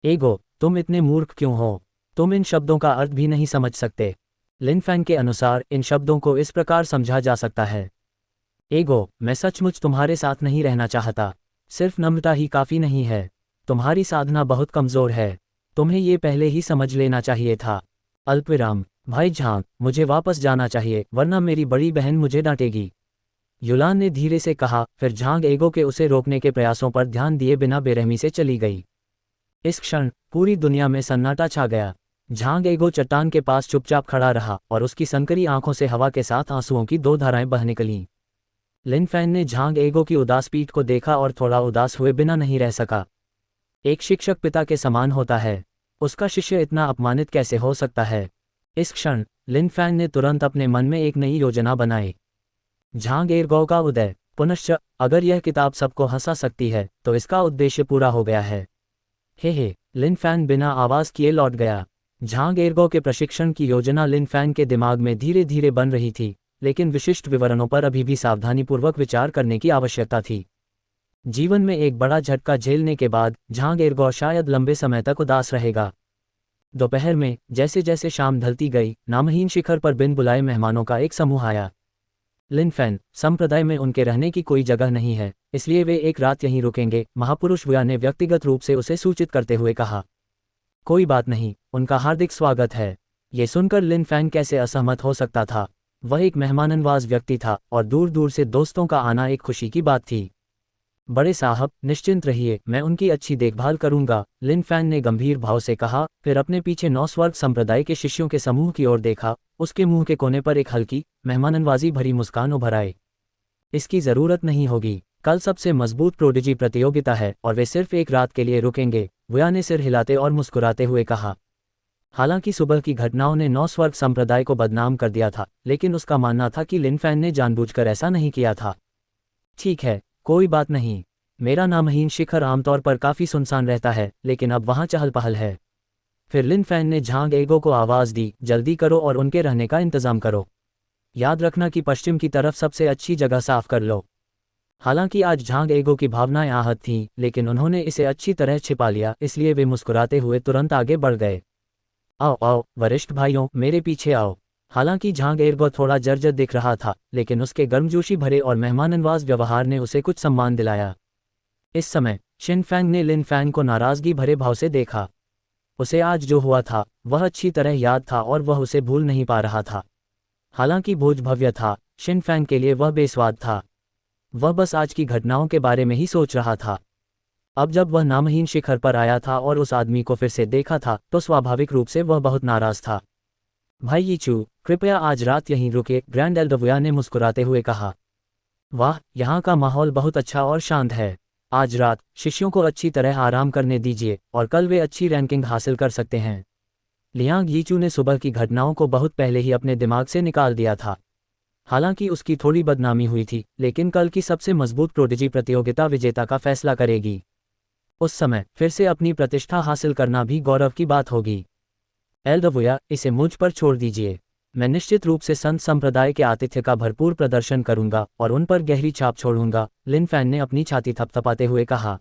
एगो, तुम इतने मूर्ख क्यों हो? तुम इन शब्दों का अर्थ भी नहीं समझ सकते। लिन फैन के अनुसार इन शब्दों को इस प्रकार समझा जा सकता है, एगो, मैं सचमुच तुम्हारे साथ नहीं रहना चाहता। सिर्फ नम्रता ही काफ़ी नहीं है। तुम्हारी साधना बहुत कमज़ोर है। तुम्हें ये पहले ही समझ लेना चाहिए था। अल्पविराम, भाई झांग, मुझे वापस जाना चाहिए वरना मेरी बड़ी बहन मुझे डांटेगी। युलान ने धीरे से कहा, फिर झांग एगो के उसे रोकने के प्रयासों पर ध्यान दिए बिना बेरहमी से चली गई। इस क्षण पूरी दुनिया में सन्नाटा छा गया। झांग एगो चट्टान के पास चुपचाप खड़ा रहा और उसकी संकरी आंखों से हवा के साथ आंसुओं की दो धाराएं बह निकलीं। लिन फैन ने झांग एगो की उदास पीठ को देखा और थोड़ा उदास हुए बिना नहीं रह सका। एक शिक्षक पिता के समान होता है, उसका शिष्य इतना अपमानित कैसे हो सकता है? इस क्षण लिन फैन ने तुरंत अपने मन में एक नई योजना बनाई। झांग एर्गो का उदय। पुनश्च अगर यह किताब सबको हंसा सकती है तो इसका उद्देश्य पूरा हो गया है। हे, लिन फैन बिना आवाज़ किए लौट गया। झांग एर्गो के प्रशिक्षण की योजना लिन फैन के दिमाग में धीरे धीरे बन रही थी, लेकिन विशिष्ट विवरणों पर अभी भी सावधानीपूर्वक विचार करने की आवश्यकता थी। जीवन में एक बड़ा झटका झेलने के बाद झांग एर्गो शायद लंबे समय तक उदास रहेगा। दोपहर में जैसे जैसे शाम ढलती गई, नामहीन शिखर पर बिन बुलाए मेहमानों का एक समूह आया। लिन फैन, संप्रदाय में उनके रहने की कोई जगह नहीं है, इसलिए वे एक रात यहीं रुकेंगे, महापुरुष वुया ने व्यक्तिगत रूप से उसे सूचित करते हुए कहा। कोई बात नहीं, उनका हार्दिक स्वागत है। ये सुनकर लिन फैन कैसे असहमत हो सकता था? वह एक मेहमाननवाज व्यक्ति था और दूर दूर से दोस्तों का आना एक खुशी की बात थी। बड़े साहब, निश्चिंत रहिए, मैं उनकी अच्छी देखभाल करूंगा, लिन फैन ने गंभीर भाव से कहा, फिर अपने पीछे नौस्वर्ग संप्रदाय के शिष्यों के समूह की ओर देखा। उसके मुंह के कोने पर एक हल्की, मेहमाननवाजी भरी मुस्कान उभर आई। इसकी जरूरत नहीं होगी, कल सबसे मजबूत प्रोडिजी प्रतियोगिता है और वे सिर्फ एक रात के लिए रुकेंगे, वुया ने सिर हिलाते और मुस्कुराते हुए कहा। हालांकि सुबह की घटनाओं ने नौस्वर्ग संप्रदाय को बदनाम कर दिया था, लेकिन उसका मानना था कि लिन फैन ने जानबूझकर ऐसा नहीं किया था। ठीक है, कोई बात नहीं। मेरा नामहीन शिखर आमतौर पर काफ़ी सुनसान रहता है, लेकिन अब वहाँ चहल पहल है। फिर लिन फैन ने झांग एगो को आवाज़ दी, जल्दी करो और उनके रहने का इंतज़ाम करो। याद रखना कि पश्चिम की तरफ सबसे अच्छी जगह साफ कर लो। हालांकि आज झांग एगो की भावनाएं आहत थीं, लेकिन उन्होंने इसे अच्छी तरह छिपा लिया, इसलिए वे मुस्कुराते हुए तुरंत आगे बढ़ गए। आओ आओ वरिष्ठ भाइयों, मेरे पीछे आओ। हालांकि झांग एर्गो थोड़ा जर्जर दिख रहा था, लेकिन उसके गर्मजोशी भरे और मेहमाननवाज व्यवहार ने उसे कुछ सम्मान दिलाया। इस समय शिन फैंग ने लिन फैन को नाराजगी भरे भाव से देखा। उसे आज जो हुआ था वह अच्छी तरह याद था और वह उसे भूल नहीं पा रहा था। हालांकि भोज भव्य था, शिन फैंग के लिए वह बेस्वाद था। वह बस आज की घटनाओं के बारे में ही सोच रहा था। अब जब वह नामहीन शिखर पर आया था और उस आदमी को फिर से देखा था तो स्वाभाविक रूप से वह बहुत नाराज था। भाई यीचू, कृपया आज रात यहीं रुके, ग्रैंड एल्डर वुया ने मुस्कुराते हुए कहा। वाह, यहाँ का माहौल बहुत अच्छा और शांत है। आज रात शिष्यों को अच्छी तरह आराम करने दीजिए और कल वे अच्छी रैंकिंग हासिल कर सकते हैं। लियांग यीचू ने सुबह की घटनाओं को बहुत पहले ही अपने दिमाग से निकाल दिया था। हालांकि उसकी थोड़ी बदनामी हुई थी, लेकिन कल की सबसे मजबूत प्रोडिजी प्रतियोगिता विजेता का फैसला करेगी। उस समय फिर से अपनी प्रतिष्ठा हासिल करना भी गौरव की बात होगी। एल्डर वुया, इसे मुझ पर छोड़ दीजिए। मैं निश्चित रूप से संत संप्रदाय के आतिथ्य का भरपूर प्रदर्शन करूंगा और उन पर गहरी छाप छोड़ूंगा, लिन फैन ने अपनी छाती थपथपाते हुए कहा।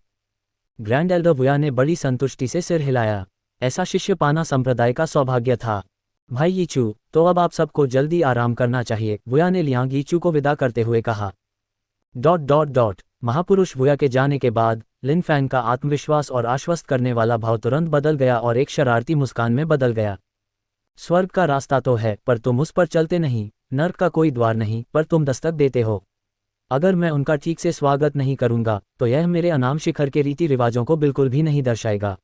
ग्रैंड एल्डर वुया ने बड़ी संतुष्टि से सिर हिलाया। ऐसा शिष्य पाना संप्रदाय का सौभाग्य था। भाई यीचू, तो अब आप सबको जल्दी आराम करना चाहिए, वुया ने लियांग यीचू को विदा करते हुए कहा। महापुरुष वुया के जाने के बाद लिन फैन का आत्मविश्वास और आश्वस्त करने वाला भाव तुरंत बदल गया और एक शरारती मुस्कान में बदल गया। स्वर्ग का रास्ता तो है पर तुम उस पर चलते नहीं, नर्क का कोई द्वार नहीं पर तुम दस्तक देते हो। अगर मैं उनका ठीक से स्वागत नहीं करूंगा तो यह मेरे अनाम शिखर के रीति रिवाजों को बिल्कुल भी नहीं दर्शाएगा।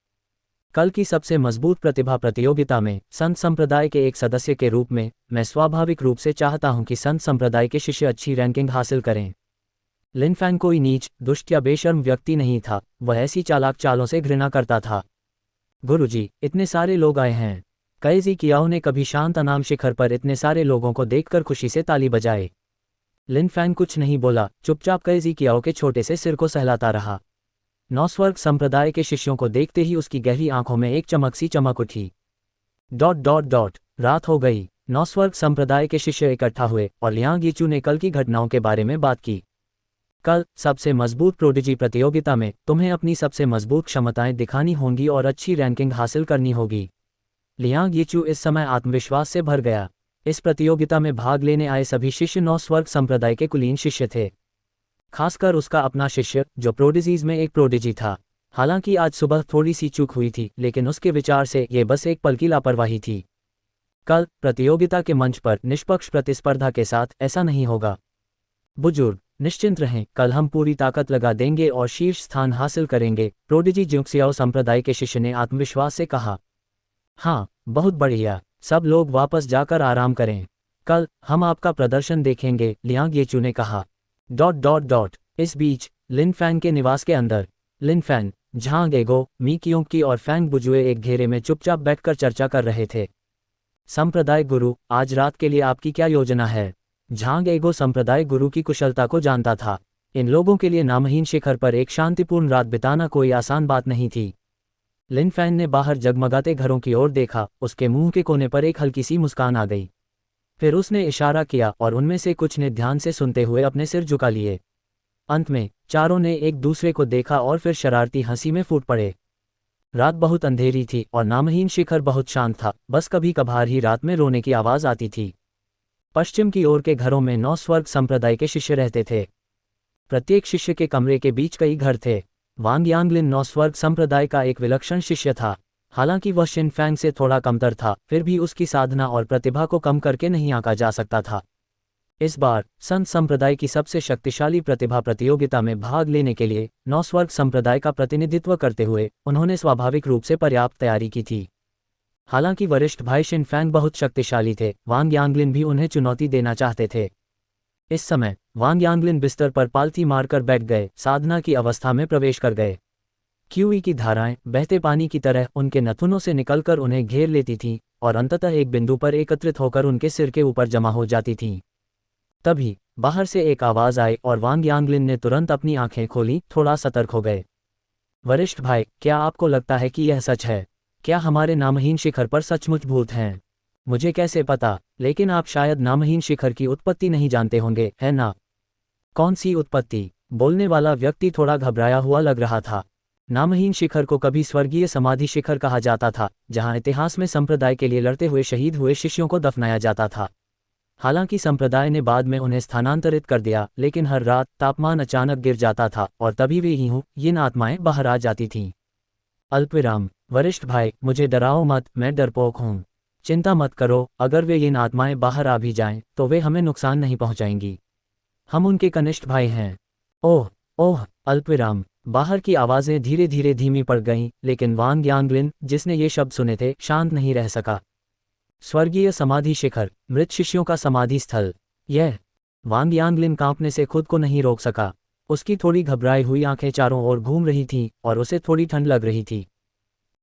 कल की सबसे मजबूत प्रतिभा प्रतियोगिता में संत संप्रदाय के एक सदस्य के रूप में मैं स्वाभाविक रूप से चाहता हूं कि संत संप्रदाय के शिष्य अच्छी रैंकिंग हासिल करें। लिन फैन कोई नीच, दुष्ट या बेशर्म व्यक्ति नहीं था, वह ऐसी चालाक चालों से घृणा करता था। गुरुजी, इतने सारे लोग आए हैं। कैजी कियाओ ने कभी शांत अनाम शिखर पर इतने सारे लोगों को देखकर खुशी से ताली बजाए। लिन फैन कुछ नहीं बोला, चुपचाप कैजी कियाओ के छोटे से सिर को सहलाता रहा। नौस्वर्ग संप्रदाय के शिष्यों को देखते ही उसकी गहरी आंखों में एक चमक सी चमक उठी। रात हो गई। नौस्वर्ग संप्रदाय के शिष्य इकट्ठा हुए और लियांग यीचू ने कल की घटनाओं के बारे में बात की। कल सबसे मजबूत प्रोडिजी प्रतियोगिता में तुम्हें अपनी सबसे मजबूत क्षमताएं दिखानी होंगी और अच्छी रैंकिंग हासिल करनी होगी। लियांग यीचू इस समय आत्मविश्वास से भर गया। इस प्रतियोगिता में भाग लेने आए सभी शिष्य नौस्वर्ग संप्रदाय के कुलीन शिष्य थे, खासकर उसका अपना शिष्य जो प्रोडिजीज में एक प्रोडिजी था। हालांकि आज सुबह थोड़ी सी चूक हुई थी, लेकिन उसके विचार से ये बस एक पल की लापरवाही थी। कल प्रतियोगिता के मंच पर निष्पक्ष प्रतिस्पर्धा के साथ ऐसा नहीं होगा। बुजुर्ग, निश्चिंत रहें, कल हम पूरी ताकत लगा देंगे और शीर्ष स्थान हासिल करेंगे, प्रोडिजी ज्यूक्सियाओ संप्रदाय के शिष्य ने आत्मविश्वास से कहा। हाँ, बहुत बढ़िया, सब लोग वापस जाकर आराम करें, कल हम आपका प्रदर्शन देखेंगे, लियांग येचू ने कहा। इस बीच लिन फैन के निवास के अंदर लिन फैन, झांग एगो, मी क्योंकी और फैंग बुजुए एक घेरे में चुपचाप बैठकर चर्चा कर रहे थे। संप्रदाय गुरु, आज रात के लिए आपकी क्या योजना है? झांग एगो संप्रदाय गुरु की कुशलता को जानता था। इन लोगों के लिए नामहीन शिखर पर एक शांतिपूर्ण रात बिताना कोई आसान बात नहीं थी। लिन फैन ने बाहर जगमगाते घरों की ओर देखा, उसके मुंह के कोने पर एक हल्की सी मुस्कान आ गई। फिर उसने इशारा किया और उनमें से कुछ ने ध्यान से सुनते हुए अपने सिर झुका लिए। अंत में चारों ने एक दूसरे को देखा और फिर शरारती हंसी में फूट पड़े। रात बहुत अंधेरी थी और नामहीन शिखर बहुत शांत था, बस कभी कभार ही रात में रोने की आवाज आती थी। पश्चिम की ओर के घरों में 9 स्वर्ग संप्रदाय के शिष्य रहते थे। प्रत्येक शिष्य के कमरे के बीच कई घर थे। वांग यांगलिन 9 स्वर्ग संप्रदाय का एक विलक्षण शिष्य था। हालांकि वह शिन फैंग से थोड़ा कमतर था, फिर भी उसकी साधना और प्रतिभा को कम करके नहीं आंका जा सकता था। इस बार संत संप्रदाय की सबसे शक्तिशाली प्रतिभा प्रतियोगिता में भाग लेने के लिए 9 स्वर्ग संप्रदाय का प्रतिनिधित्व करते हुए उन्होंने स्वाभाविक रूप से पर्याप्त तैयारी की थी। हालांकि वरिष्ठ भाई शिन फैंग बहुत शक्तिशाली थे, वांग यांगलिन भी उन्हें चुनौती देना चाहते थे। इस समय वांग यांगलिन बिस्तर पर पालथी मारकर बैठ गए, साधना की अवस्था में प्रवेश कर गए। क्यूई की धाराएं बहते पानी की तरह उनके नथुनों से निकलकर उन्हें घेर लेती थीं और अंततः एक बिंदु पर एकत्रित होकर उनके सिर के ऊपर जमा हो जाती थीं। तभी बाहर से एक आवाज आई और वांग यांगलिन ने तुरंत अपनी आंखें खोली, थोड़ा सतर्क हो गए। वरिष्ठ भाई, क्या आपको लगता है कि यह सच है? क्या हमारे नामहीन शिखर पर सचमुच भूत हैं? मुझे कैसे पता, लेकिन आप शायद नामहीन शिखर की उत्पत्ति नहीं जानते होंगे, है ना? कौन सी उत्पत्ति? बोलने वाला व्यक्ति थोड़ा घबराया हुआ लग रहा था। नामहीन शिखर को कभी स्वर्गीय समाधि शिखर कहा जाता था, जहां इतिहास में संप्रदाय के लिए लड़ते हुए शहीद हुए शिष्यों को दफनाया जाता था। हालांकि संप्रदाय ने बाद में उन्हें स्थानांतरित कर दिया, लेकिन हर रात तापमान अचानक गिर जाता था और तभी वे यिन आत्माएं बाहर आ जाती थीं। अल्पविराम। वरिष्ठ भाई, मुझे डराओ मत, मैं डरपोक हूँ। चिंता मत करो, अगर वे यिन आत्माएं बाहर आ भी जाएं तो वे हमें नुकसान नहीं पहुंचाएंगी। हम उनके कनिष्ठ भाई हैं। ओह, अल्पविराम। बाहर की आवाज़ें धीरे धीरे धीमी पड़ गईं, लेकिन वांग यांगलिन, जिसने ये शब्द सुने थे, शांत नहीं रह सका। स्वर्गीय समाधि शिखर, मृत शिष्यों का समाधि स्थल। यह वांग यांगलिन कांपने से खुद को नहीं रोक सका। उसकी थोड़ी घबराई हुई आंखें चारों ओर घूम रही थीं और उसे थोड़ी ठंड लग रही थी।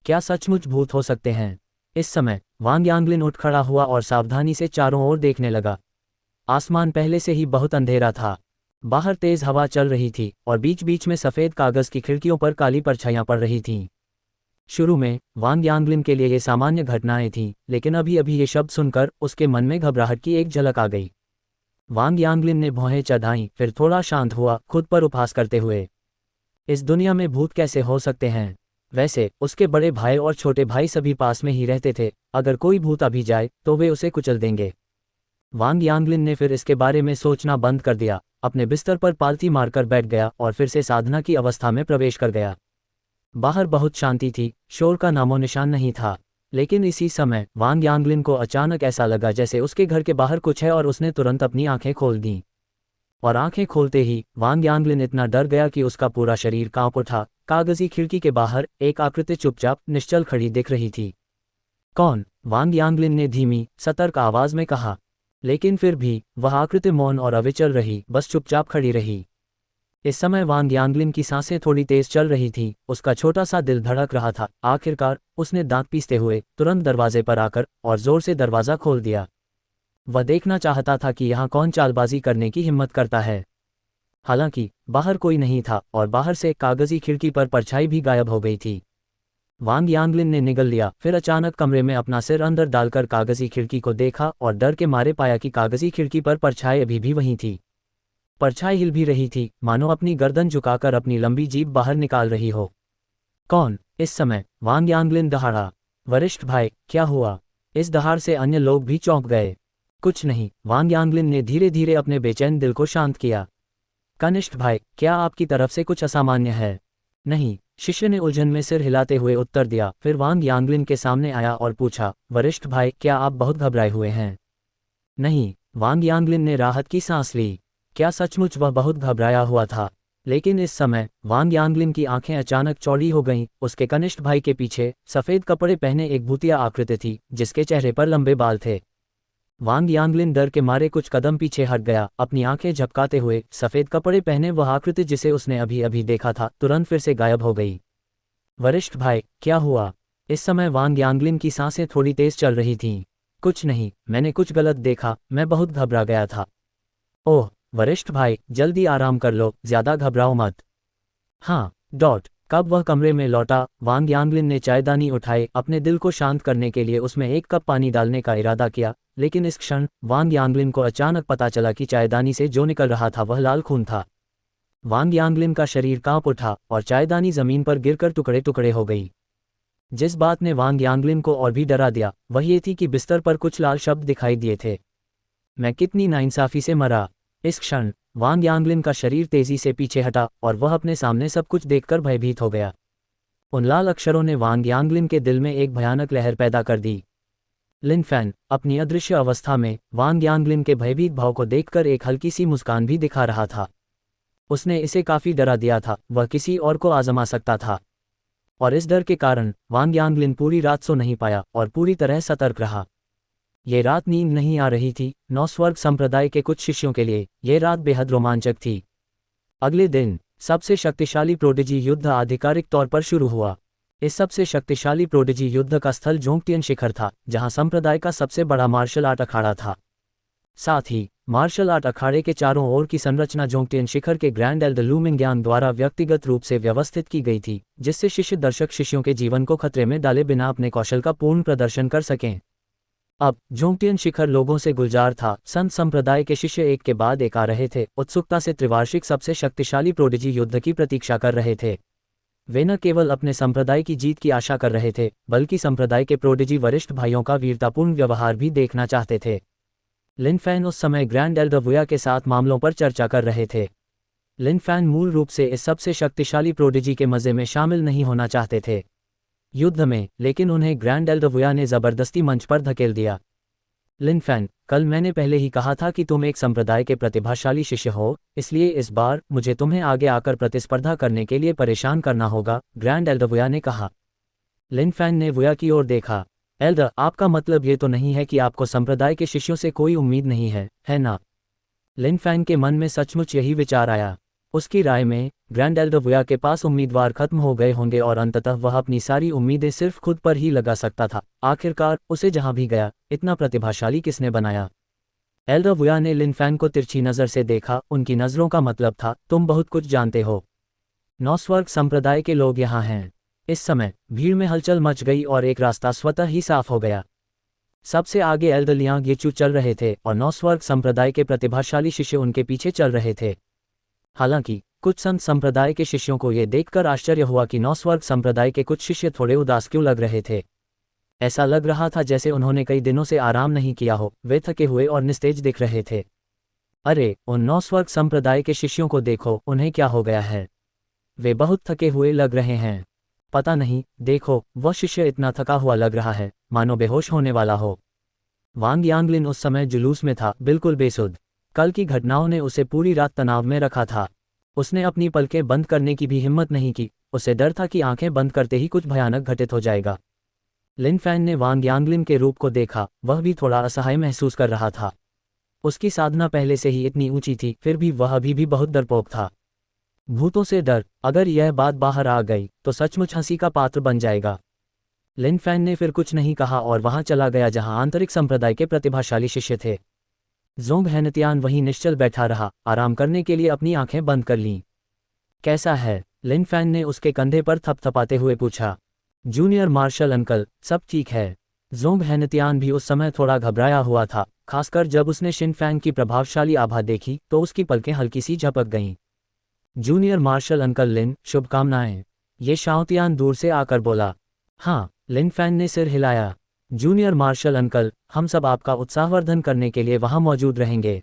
क्या सचमुच भूत हो सकते हैं? इस समय वांग यांगलिन उठ खड़ा हुआ और सावधानी से चारों ओर देखने लगा। आसमान पहले से ही बहुत अंधेरा था। बाहर तेज हवा चल रही थी और बीच बीच में सफ़ेद कागज़ की खिड़कियों पर काली परछाइयां पड़ रही थीं। शुरू में वांग यांगलिन के लिए ये सामान्य घटनाएं थीं, लेकिन अभी अभी ये शब्द सुनकर उसके मन में घबराहट की एक झलक आ गई। वांग यांगलिन ने भौहें चढ़ाईं, फिर थोड़ा शांत हुआ, खुद पर उपहास करते हुए। इस दुनिया में भूत कैसे हो सकते हैं? वैसे उसके बड़े भाई और छोटे भाई सभी पास में ही रहते थे। अगर कोई भूत अभी जाए तो वे उसे कुचल देंगे। वांग यांगलिन ने फिर इसके बारे में सोचना बंद कर दिया, अपने बिस्तर पर पालथी मारकर बैठ गया और फिर से साधना की अवस्था में प्रवेश कर गया। बाहर बहुत शांति थी, शोर का नामो निशान नहीं था। लेकिन इसी समय वांग यांगलिन को अचानक ऐसा लगा जैसे उसके घर के बाहर कुछ है और उसने तुरंत अपनी आंखें खोल दीं। और आंखें खोलते ही वांग यांगलिन इतना डर गया कि उसका पूरा शरीर कांप उठा। कागजी खिड़की के बाहर एक आकृति चुपचाप निश्चल खड़ी दिख रही थी। कौन? वांग यांगलिन ने धीमी, सतर्क आवाज में कहा। लेकिन फिर भी वह आकृति मौन और अविचल रही, बस चुपचाप खड़ी रही। इस समय वांग यांगलिन की सांसें थोड़ी तेज चल रही थीं, उसका छोटा सा दिल धड़क रहा था। आखिरकार उसने दांत पीसते हुए तुरंत दरवाजे पर आकर और जोर से दरवाज़ा खोल दिया। वह देखना चाहता था कि यहाँ कौन चालबाजी करने की हिम्मत करता है। हालांकि बाहर कोई नहीं था और बाहर से कागजी खिड़की पर परछाई भी गायब हो गई थी। वांग यांगलिन ने निगल लिया, फिर अचानक कमरे में अपना सिर अंदर डालकर कागजी खिड़की को देखा और डर के मारे पाया कि कागजी खिड़की पर परछाई अभी भी वहीं थी। परछाई हिल भी रही थी, मानो अपनी गर्दन झुकाकर अपनी लंबी जीभ बाहर निकाल रही हो। कौन? इस समय वांग यांगलिन दहाड़ा। वरिष्ठ भाई, क्या हुआ? इस दहाड़ से अन्य लोग भी चौंक गए। कुछ नहीं, वांग यांगलिन ने धीरे धीरे अपने बेचैन दिल को शांत किया। कनिष्ठ भाई, क्या आपकी तरफ से कुछ असामान्य है? नहीं, शिष्य ने उलझन में सिर हिलाते हुए उत्तर दिया। फिर वांग यांगलिन के सामने आया और पूछा, वरिष्ठ भाई, क्या आप बहुत घबराए हुए हैं? नहीं, वांग यांगलिन ने राहत की सांस ली। क्या सचमुच वह बहुत घबराया हुआ था? लेकिन इस समय वांग यांगलिन की आंखें अचानक चौड़ी हो गईं। उसके कनिष्ठ भाई के पीछे सफ़ेद कपड़े पहने एक भूतिया आकृति थी, जिसके चेहरे पर लंबे बाल थे। वांग यांगलिन डर के मारे कुछ कदम पीछे हट गया, अपनी आंखें झपकाते हुए। सफ़ेद कपड़े पहने वह आकृति जिसे उसने अभी अभी देखा था, तुरंत फिर से गायब हो गई। वरिष्ठ भाई, क्या हुआ? इस समय वांग यांगलिन की सांसें थोड़ी तेज चल रही थीं। कुछ नहीं, मैंने कुछ गलत देखा, मैं बहुत घबरा गया था। ओह वरिष्ठ भाई, जल्दी आराम कर लो, ज्यादा घबराओ मत। हाँ। कब वह कमरे में लौटा, वांग यांगलिन ने चायदानी उठाई, अपने दिल को शांत करने के लिए उसमें एक कप पानी डालने का इरादा किया। लेकिन इस क्षण वांग यांगलिन को अचानक पता चला कि चायदानी से जो निकल रहा था वह लाल खून था। वांग यांगलिन का शरीर कांप उठा और चायदानी जमीन पर गिरकर टुकड़े टुकड़े हो गई। जिस बात ने वांग यांगलिन को और भी डरा दिया वह ये थी कि बिस्तर पर कुछ लाल शब्द दिखाई दिए थे। मैं कितनी नाइंसाफी से मरा। इस क्षण वांग यांगलिन का शरीर तेजी से पीछे हटा और वह अपने सामने सब कुछ देखकर भयभीत हो गया। उन लाल अक्षरों ने वांग यांगलिन के दिल में एक भयानक लहर पैदा कर दी। लिन फैन अपनी अदृश्य अवस्था में वांग यांगलिन के भयभीत भाव को देखकर एक हल्की सी मुस्कान भी दिखा रहा था। उसने इसे काफी डरा दिया था, वह किसी और को आजमा सकता था। और इस डर के कारण वांग यांगलिन पूरी रात सो नहीं पाया और पूरी तरह सतर्क रहा। ये रात नींद नहीं आ रही थी। 9 स्वर्ग संप्रदाय के कुछ शिष्यों के लिए ये रात बेहद रोमांचक थी। अगले दिन सबसे शक्तिशाली प्रोडिजी युद्ध आधिकारिक तौर पर शुरू हुआ। इस सबसे शक्तिशाली प्रोडिजी युद्ध का स्थल जोंगटियन शिखर था, जहां संप्रदाय का सबसे बड़ा मार्शल आर्ट अखाड़ा था। साथ ही मार्शल आर्ट अखाड़े के चारों ओर की संरचना जोंगटियन शिखर के ग्रैंड एल्डर लूमिंग्यांग द्वारा व्यक्तिगत रूप से व्यवस्थित की गई थी, जिससे शिष्य दर्शक शिष्यों के जीवन को खतरे में डाले बिना अपने कौशल का पूर्ण प्रदर्शन कर सकें। अब जोंगटियन शिखर लोगों से गुलजार था। संत संप्रदाय के शिष्य एक के बाद एक आ रहे थे, उत्सुकता से त्रिवार्षिक सबसे शक्तिशाली प्रोडिजी युद्ध की प्रतीक्षा कर रहे थे। वे न केवल अपने संप्रदाय की जीत की आशा कर रहे थे, बल्कि संप्रदाय के प्रोडिजी वरिष्ठ भाइयों का वीरतापूर्ण व्यवहार भी देखना चाहते थे। लिन फैन उस समय ग्रैंड एल्डर वुया के साथ मामलों पर चर्चा कर रहे थे। लिन फैन मूल रूप से इस सबसे शक्तिशाली प्रोडिजी के मजे में शामिल नहीं होना चाहते थे युद्ध में, लेकिन उन्हें ग्रैंड एल्डर वुया ने जबरदस्ती मंच पर धकेल दिया। लिनफैन, कल मैंने पहले ही कहा था कि तुम एक संप्रदाय के प्रतिभाशाली शिष्य हो, इसलिए इस बार मुझे तुम्हें आगे आकर प्रतिस्पर्धा करने के लिए परेशान करना होगा, ग्रैंड एल्डर वुया ने कहा। लिनफैन ने वुया की ओर देखा। एल्डर, आपका मतलब ये तो नहीं है कि आपको संप्रदाय के शिष्यों से कोई उम्मीद नहीं है ना? लिनफैन के मन में सचमुच यही विचार आया। उसकी राय में ग्रैंड एल्डर वुया के पास उम्मीदवार खत्म हो गए होंगे और अंततः वह अपनी सारी उम्मीदें सिर्फ खुद पर ही लगा सकता था। आखिरकार उसे जहां भी गया, इतना प्रतिभाशाली किसने बनाया? एल्डर वुया ने लिनफैन को तिरछी नज़र से देखा। उनकी नज़रों का मतलब था, तुम बहुत कुछ जानते हो। नॉसवर्ग संप्रदाय के लोग यहाँ हैं। इस समय भीड़ में हलचल मच गई और एक रास्ता स्वतः ही साफ हो गया। सबसे आगे एल्डर लियांग येचू चल रहे थे और नॉसवर्ग संप्रदाय के प्रतिभाशाली शिष्य उनके पीछे चल रहे थे। हालांकि कुछ संत संप्रदाय के शिष्यों को यह देखकर आश्चर्य हुआ कि नॉसवर्ग संप्रदाय के कुछ शिष्य थोड़े उदास क्यों लग रहे थे। ऐसा लग रहा था जैसे उन्होंने कई दिनों से आराम नहीं किया हो। वे थके हुए और निस्तेज दिख रहे थे। अरे, उन नॉसवर्ग संप्रदाय के शिष्यों को देखो, उन्हें क्या हो गया है? वे बहुत थके हुए लग रहे हैं। पता नहीं, देखो, वह शिष्य इतना थका हुआ लग रहा है, मानो बेहोश होने वाला हो। वांग यांगलिन उस समय जुलूस में था, बिल्कुल बेसुध। कल की घटनाओं ने उसे पूरी रात तनाव में रखा था। उसने अपनी पलकें बंद करने की भी हिम्मत नहीं की। उसे डर था कि आंखें बंद करते ही कुछ भयानक घटित हो जाएगा। लिनफैन ने वांग यांगलिन के रूप को देखा। वह भी थोड़ा असहाय महसूस कर रहा था। उसकी साधना पहले से ही इतनी ऊंची थी, फिर भी वह अभी भी बहुत डरपोक था। भूतों से डर, अगर यह बात बाहर आ गई तो सचमुच हंसी का पात्र बन जाएगा। लिनफैन ने फिर कुछ नहीं कहा और वहां चला गया जहां आंतरिक संप्रदाय के प्रतिभाशाली शिष्य थे। जोंग हेनतियान वहीं निश्चल बैठा रहा, आराम करने के लिए अपनी आंखें बंद कर लीं। कैसा है? लिनफैन ने उसके कंधे पर थपथपाते हुए पूछा। जूनियर मार्शल अंकल, सब ठीक है। जोंग हेनतियान भी उस समय थोड़ा घबराया हुआ था, खासकर जब उसने शिनफैंग की प्रभावशाली आभा देखी तो उसकी पलकें हल्की सी झपक गईं। जूनियर मार्शल अंकल लिन, शुभकामनाएं। ये शाओतियान दूर से आकर बोला। हाँ, लिनफैन ने सिर हिलाया। जूनियर मार्शल अंकल, हम सब आपका उत्साहवर्धन करने के लिए वहां मौजूद रहेंगे।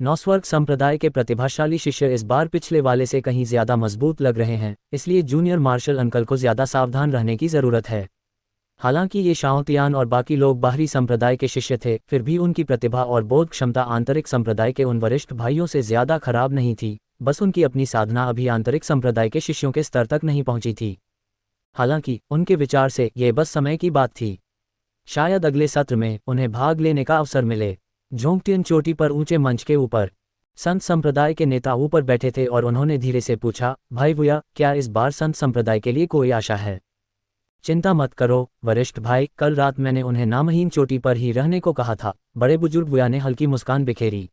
नॉसवर्ग संप्रदाय के प्रतिभाशाली शिष्य इस बार पिछले वाले से कहीं ज्यादा मजबूत लग रहे हैं, इसलिए जूनियर मार्शल अंकल को ज्यादा सावधान रहने की जरूरत है। हालांकि ये शाओतियान और बाकी लोग बाहरी संप्रदाय के शिष्य थे, फिर भी उनकी प्रतिभा और बोध क्षमता आंतरिक संप्रदाय के उन वरिष्ठ भाइयों से ज्यादा खराब नहीं थी। बस उनकी अपनी साधना अभी आंतरिक संप्रदाय के शिष्यों के स्तर तक नहीं पहुंची थी। हालांकि उनके विचार से यह बस समय की बात थी। शायद अगले सत्र में उन्हें भाग लेने का अवसर मिले। जोंगटियन चोटी पर ऊंचे मंच के ऊपर संत संप्रदाय के नेता ऊपर बैठे थे और उन्होंने धीरे से पूछा, भाई वुया, क्या इस बार संत संप्रदाय के लिए कोई आशा है? चिंता मत करो वरिष्ठ भाई, कल रात मैंने उन्हें नामहीन चोटी पर ही रहने को कहा था। बड़े बुजुर्ग वुया ने हल्की मुस्कान बिखेरी।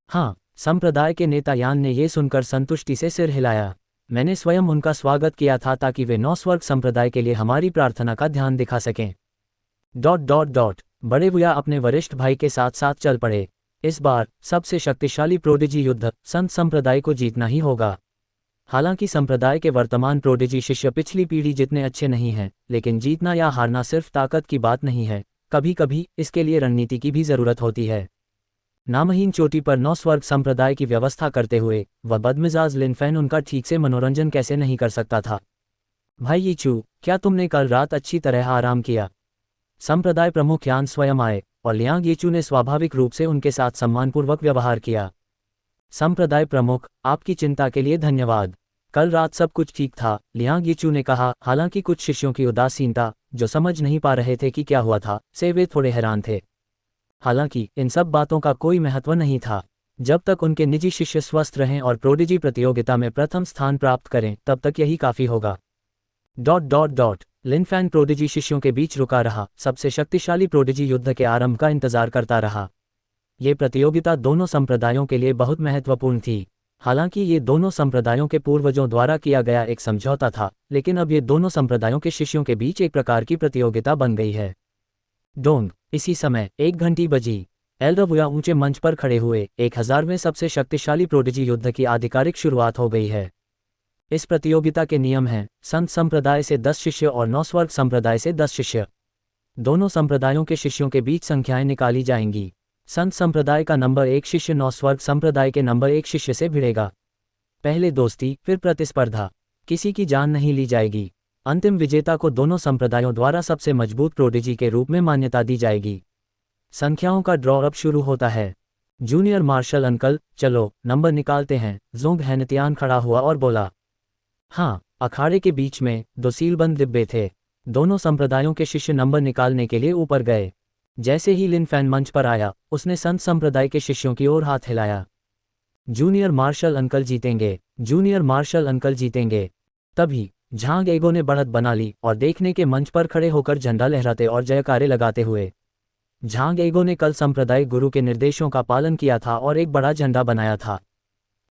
हाँ, संप्रदाय के नेता यान ने यह सुनकर संतुष्टि से सिर हिलाया। मैंने स्वयं उनका स्वागत किया था ताकि वे नॉसवर्ग संप्रदाय के लिए हमारी प्रार्थना का ध्यान दिखा सकें। ... बड़े वुया अपने वरिष्ठ भाई के साथ साथ चल पड़े। इस बार सबसे शक्तिशाली प्रोडिजी युद्ध संत संप्रदाय को जीतना ही होगा। हालांकि संप्रदाय के वर्तमान प्रोडिजी शिष्य पिछली पीढ़ी जितने अच्छे नहीं हैं, लेकिन जीतना या हारना सिर्फ ताकत की बात नहीं है, कभी कभी इसके लिए रणनीति की भी जरूरत होती है। नामहीन चोटी पर नॉसवर्ग संप्रदाय की व्यवस्था करते हुए वह बदमिजाज लिनफैन उनका ठीक से मनोरंजन कैसे नहीं कर सकता था। भाई यीचू, क्या तुमने कल रात अच्छी तरह आराम किया? संप्रदाय प्रमुख यान स्वयं आए और लियांग येचू ने स्वाभाविक रूप से उनके साथ सम्मानपूर्वक व्यवहार किया। संप्रदाय प्रमुख, आपकी चिंता के लिए धन्यवाद। कल रात सब कुछ ठीक था, लियांग येचू ने कहा। हालांकि कुछ शिष्यों की उदासीनता, जो समझ नहीं पा रहे थे कि क्या हुआ था, से वे थोड़े हैरान थे। हालांकि इन सब बातों का कोई महत्व नहीं था। जब तक उनके निजी शिष्य स्वस्थ रहें और प्रोडिजी प्रतियोगिता में प्रथम स्थान प्राप्त करें, तब तक यही काफी होगा। ... लिनफैन प्रोडिजी शिष्यों के बीच रुका रहा, सबसे शक्तिशाली प्रोडिजी युद्ध के आरंभ का इंतजार करता रहा। ये प्रतियोगिता दोनों संप्रदायों के लिए बहुत महत्वपूर्ण थी। हालांकि ये दोनों संप्रदायों के पूर्वजों द्वारा किया गया एक समझौता था, लेकिन अब ये दोनों संप्रदायों के शिष्यों के बीच एक प्रकार की प्रतियोगिता बन गई है। डोंग, इसी समय 1 घंटी बजी। एल्डर वुया ऊंचे मंच पर खड़े हुए। 1000वें सबसे शक्तिशाली प्रोडिजी युद्ध की आधिकारिक शुरुआत हो गई है। इस प्रतियोगिता के नियम हैं, संत संप्रदाय से 10 शिष्य और नॉसवर्ग संप्रदाय से 10 शिष्य। दोनों संप्रदायों के शिष्यों के बीच संख्याएं निकाली जाएंगी। संत संप्रदाय का नंबर 1 शिष्य नॉसवर्ग संप्रदाय के नंबर 1 शिष्य से भिड़ेगा। पहले दोस्ती, फिर प्रतिस्पर्धा। किसी की जान नहीं ली जाएगी। अंतिम विजेता को दोनों संप्रदायों द्वारा सबसे मजबूत प्रोडिजी के रूप में मान्यता दी जाएगी। संख्याओं का ड्रॉ अब शुरू होता है। जूनियर मार्शल अंकल, चलो नंबर निकालते हैं। जोंग हेनतियान खड़ा हुआ और बोला। हाँ, अखाड़े के बीच में 2 सीलबंद डिब्बे थे। दोनों संप्रदायों के शिष्य नंबर निकालने के लिए ऊपर गए। जैसे ही लिन फैन मंच पर आया, उसने संत संप्रदाय के शिष्यों की ओर हाथ हिलाया। जूनियर मार्शल अंकल जीतेंगे, जूनियर मार्शल अंकल जीतेंगे। तभी झांग एगो ने बढ़त बना ली और देखने के मंच पर खड़े होकर झंडा लहराते और जयकारे लगाते हुए। झांग एगो ने कल संप्रदाय गुरु के निर्देशों का पालन किया था और एक बड़ा झंडा बनाया था।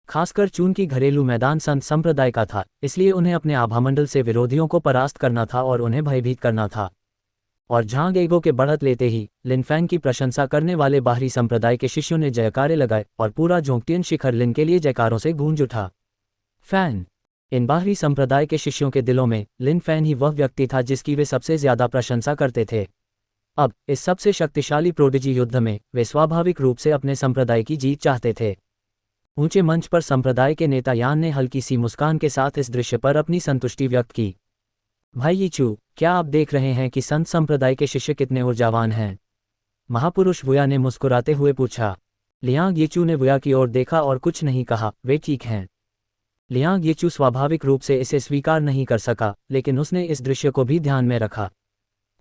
खासकर चूंकि घरेलू मैदान संत संप्रदाय का था, इसलिए उन्हें अपने आभामंडल से विरोधियों को परास्त करना था और उन्हें भयभीत करना था। और झांग एगो के बढ़त लेते ही लिन फैंग की प्रशंसा करने वाले बाहरी संप्रदाय के शिष्यों ने जयकारे लगाए और पूरा जोंगटियन शिखर लिन के लिए जयकारों से गूंज उठा। फैन। इन बाहरी संप्रदाय के शिष्यों के दिलों में लिन फैन ही वह व्यक्ति था जिसकी वे सबसे ज्यादा प्रशंसा करते थे। अब इस सबसे शक्तिशाली प्रोडिजी युद्ध में वे स्वाभाविक रूप से अपने संप्रदाय की जीत चाहते थे। ऊंचे मंच पर संप्रदाय के नेता यान ने हल्की सी मुस्कान के साथ इस दृश्य पर अपनी संतुष्टि व्यक्त की। भाई यीचू, क्या आप देख रहे हैं कि संत संप्रदाय के शिष्य कितने ऊर्जावान हैं? महापुरुष वुया ने मुस्कुराते हुए पूछा। लियांग यीचू ने वुया की ओर देखा और कुछ नहीं कहा, वे ठीक हैं। लियांग यीचू स्वाभाविक रूप से इसे स्वीकार नहीं कर सका, लेकिन उसने इस दृश्य को भी ध्यान में रखा।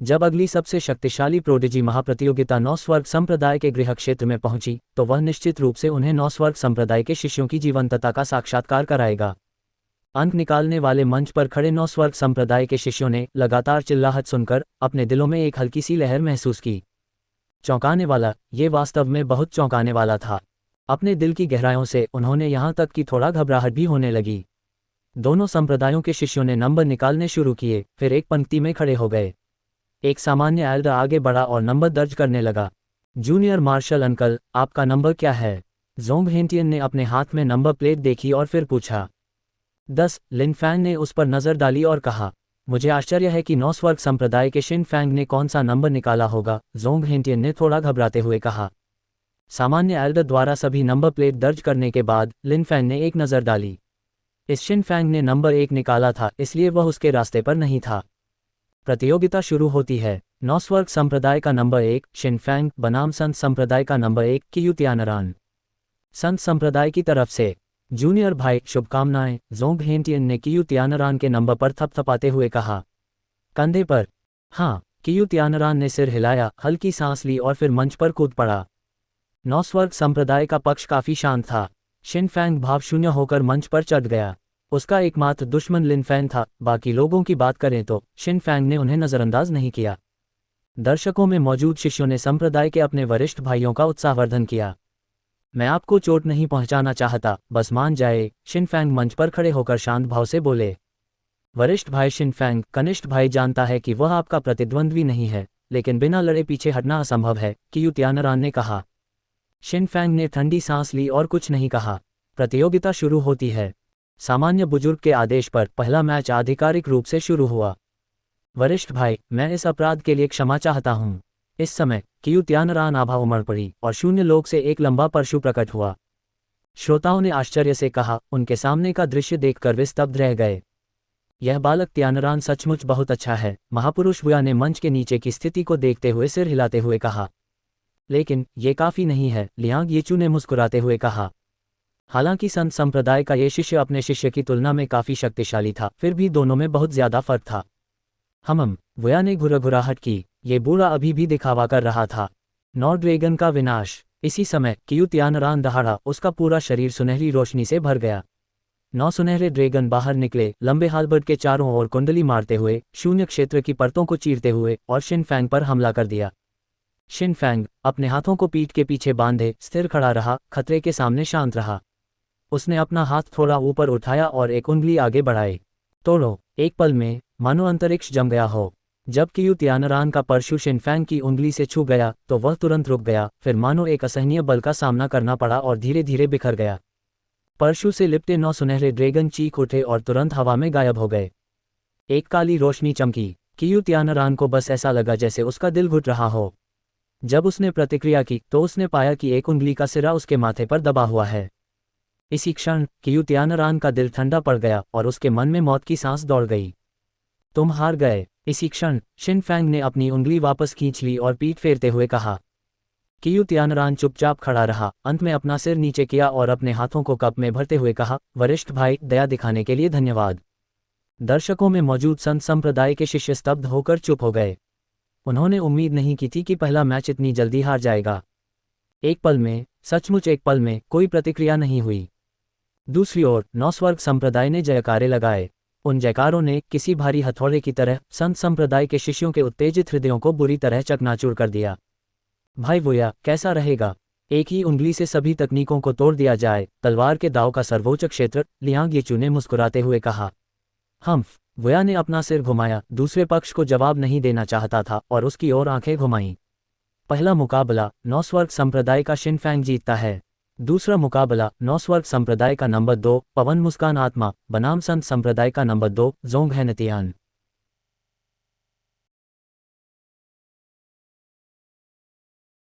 जब अगली सबसे शक्तिशाली प्रोडिजी महाप्रतियोगिता 9 स्वर्ग संप्रदाय के गृह क्षेत्र में पहुंची, तो वह निश्चित रूप से उन्हें 9 स्वर्ग संप्रदाय के शिष्यों की जीवंतता का साक्षात्कार कराएगा। अंक निकालने वाले मंच पर खड़े 9 स्वर्ग संप्रदाय के शिष्यों ने लगातार चिल्लाहट सुनकर अपने दिलों में एक हल्की सी लहर महसूस की। चौंकाने वाला, ये वास्तव में बहुत चौंकाने वाला था। अपने दिल की गहराइयों से उन्होंने यहाँ तक कि थोड़ा घबराहट भी होने लगी। दोनों संप्रदायों के शिष्यों ने नंबर निकालने शुरू किए, फिर एक पंक्ति में खड़े हो गए। एक सामान्य एल्डर आगे बढ़ा और नंबर दर्ज करने लगा। जूनियर मार्शल अंकल, आपका नंबर क्या है? जोंग हेनतियन ने अपने हाथ में नंबर प्लेट देखी और फिर पूछा। 10। लिन फैंग ने उस पर नजर डाली और कहा, मुझे आश्चर्य है कि 9 स्वर्ग संप्रदाय के शिन फैंग ने कौन सा नंबर निकाला होगा। जोंग हेनतियन ने थोड़ा घबराते हुए कहा। सामान्य एल्डर द्वारा सभी नंबर प्लेट दर्ज करने के बाद लिन फैंग ने एक नज़र डाली। इस शिन फैंग ने नंबर 1 निकाला था, इसलिए वह उसके रास्ते पर नहीं था। प्रतियोगिता शुरू होती है। 9 स्वर्ग संप्रदाय का नंबर 1 शिन फैंग बनाम संत संप्रदाय का नंबर 1 कियू त्यानरान। संत संप्रदाय की तरफ से जूनियर भाई, शुभकामनाएं। जोंग हेनतियन ने कियू त्यानरान के नंबर पर थपथपाते हुए कहा। कंधे पर। हाँ, कियू त्यानरान ने सिर हिलाया, हल्की सांस ली और फिर मंच पर कूद पड़ा। 9 स्वर्ग संप्रदाय का पक्ष काफी शांत था। शिन फैंग भावशून्य होकर मंच पर चढ़ गया। उसका एकमात्र दुश्मन लिन फैंग था। बाकी लोगों की बात करें तो शिन फैंग ने उन्हें नजरअंदाज नहीं किया। दर्शकों में मौजूद शिष्यों ने संप्रदाय के अपने वरिष्ठ भाइयों का उत्साहवर्धन किया। मैं आपको चोट नहीं पहुंचाना चाहता, बस मान जाए। शिन फैंग मंच पर खड़े होकर शांत भाव से बोले। वरिष्ठ भाई शिन फैंग, कनिष्ठ भाई जानता है कि वह आपका प्रतिद्वंद्वी नहीं है, लेकिन बिना लड़े पीछे हटना असंभव है, कियू त्यानरान ने कहा। शिन फैंग ने ठंडी सांस ली और कुछ नहीं कहा। प्रतियोगिता शुरू होती है। सामान्य बुजुर्ग के आदेश पर पहला मैच आधिकारिक रूप से शुरू हुआ। वरिष्ठ भाई, मैं इस अपराध के लिए क्षमा चाहता हूँ। इस समय कियू त्यानरान आभा उमड़ पड़ी और शून्य लोक से एक लंबा परशु प्रकट हुआ। श्रोताओं ने आश्चर्य से कहा, उनके सामने का दृश्य देखकर वे स्तब्ध रह गए। यह बालक त्यानरान सचमुच बहुत अच्छा है, महापुरुष वुया ने मंच के नीचे की स्थिति को देखते हुए सिर हिलाते हुए कहा। लेकिन ये काफी नहीं है, लियांग यीचू ने मुस्कुराते हुए कहा। हालांकि संत संप्रदाय का ये शिष्य अपने शिष्य की तुलना में काफी शक्तिशाली था, फिर भी दोनों में बहुत ज्यादा फर्क था। वुया ने घुरघुराहट की। ये बूढ़ा अभी भी दिखावा कर रहा था। नॉर्ड्रेगन का विनाश। इसी समय कियू त्यानरान दहाड़ा, उसका पूरा शरीर सुनहरी रोशनी से भर गया। 9 सुनहरे ड्रैगन बाहर निकले, लंबे हालबर्ड के चारों ओर कुंडली मारते हुए, शून्य क्षेत्र की परतों को चीरते हुए, और शिन फैंग पर हमला कर दिया। शिन फैंग अपने हाथों को पीठ के पीछे बांधे स्थिर खड़ा रहा, खतरे के सामने शांत रहा। उसने अपना हाथ थोड़ा ऊपर उठाया और एक उंगली आगे बढ़ाई। तोड़ो। एक पल में मानो अंतरिक्ष जम गया हो। जब कियू त्यानरान का परशु शिन फैंग की उंगली से छू गया तो वह तुरंत रुक गया, फिर मानो एक असहनीय बल का सामना करना पड़ा और धीरे धीरे बिखर गया। परशु से लिपटे 9 सुनहरे ड्रैगन चीख उठे और तुरंत हवा में गायब हो गए। एक काली रोशनी चमकी। कियू त्यानरान को बस ऐसा लगा जैसे उसका दिल घुट रहा हो। जब उसने प्रतिक्रिया की तो उसने पाया कि एक उंगली का सिरा उसके माथे पर दबा हुआ है। इसी क्षण कियू त्यानरान का दिल ठंडा पड़ गया और उसके मन में मौत की सांस दौड़ गई। तुम हार गए। इसी क्षण शिन फैंग ने अपनी उंगली वापस खींच ली और पीठ फेरते हुए कहा। कियू तियानरान चुपचाप खड़ा रहा, अंत में अपना सिर नीचे किया और अपने हाथों को कप में भरते हुए कहा, वरिष्ठ भाई, दया दिखाने के लिए धन्यवाद। दर्शकों में मौजूद संत संप्रदाय के शिष्य स्तब्ध होकर चुप हो गए। उन्होंने उम्मीद नहीं की थी कि पहला मैच इतनी जल्दी हार जाएगा। एक पल में, सचमुच एक पल में, कोई प्रतिक्रिया नहीं हुई। दूसरी ओर नौस्वर्ग संप्रदाय ने जयकारे लगाए। उन जयकारों ने, किसी भारी हथौड़े की तरह, संत संप्रदाय के शिष्यों के उत्तेजित हृदयों को बुरी तरह चकनाचूर कर दिया। भाई वोया, कैसा रहेगा? एक ही उंगली से सभी तकनीकों को तोड़ दिया जाए, तलवार के दाव का सर्वोच्च क्षेत्र, लियांग येचू ने मुस्कुराते हुए कहा। वोया ने अपना सिर घुमाया, दूसरे पक्ष को जवाब नहीं देना चाहता था और उसकी ओर आंखें घुमाईं। पहला मुकाबला, नौस्वर्ग संप्रदाय का शिनफैंग जीतता है। दूसरा मुकाबला, नौस्वर्ग संप्रदाय का नंबर 2, पवन मुस्कान आत्मा, बनाम संत संप्रदाय का नंबर 2, जोंग है नतियान।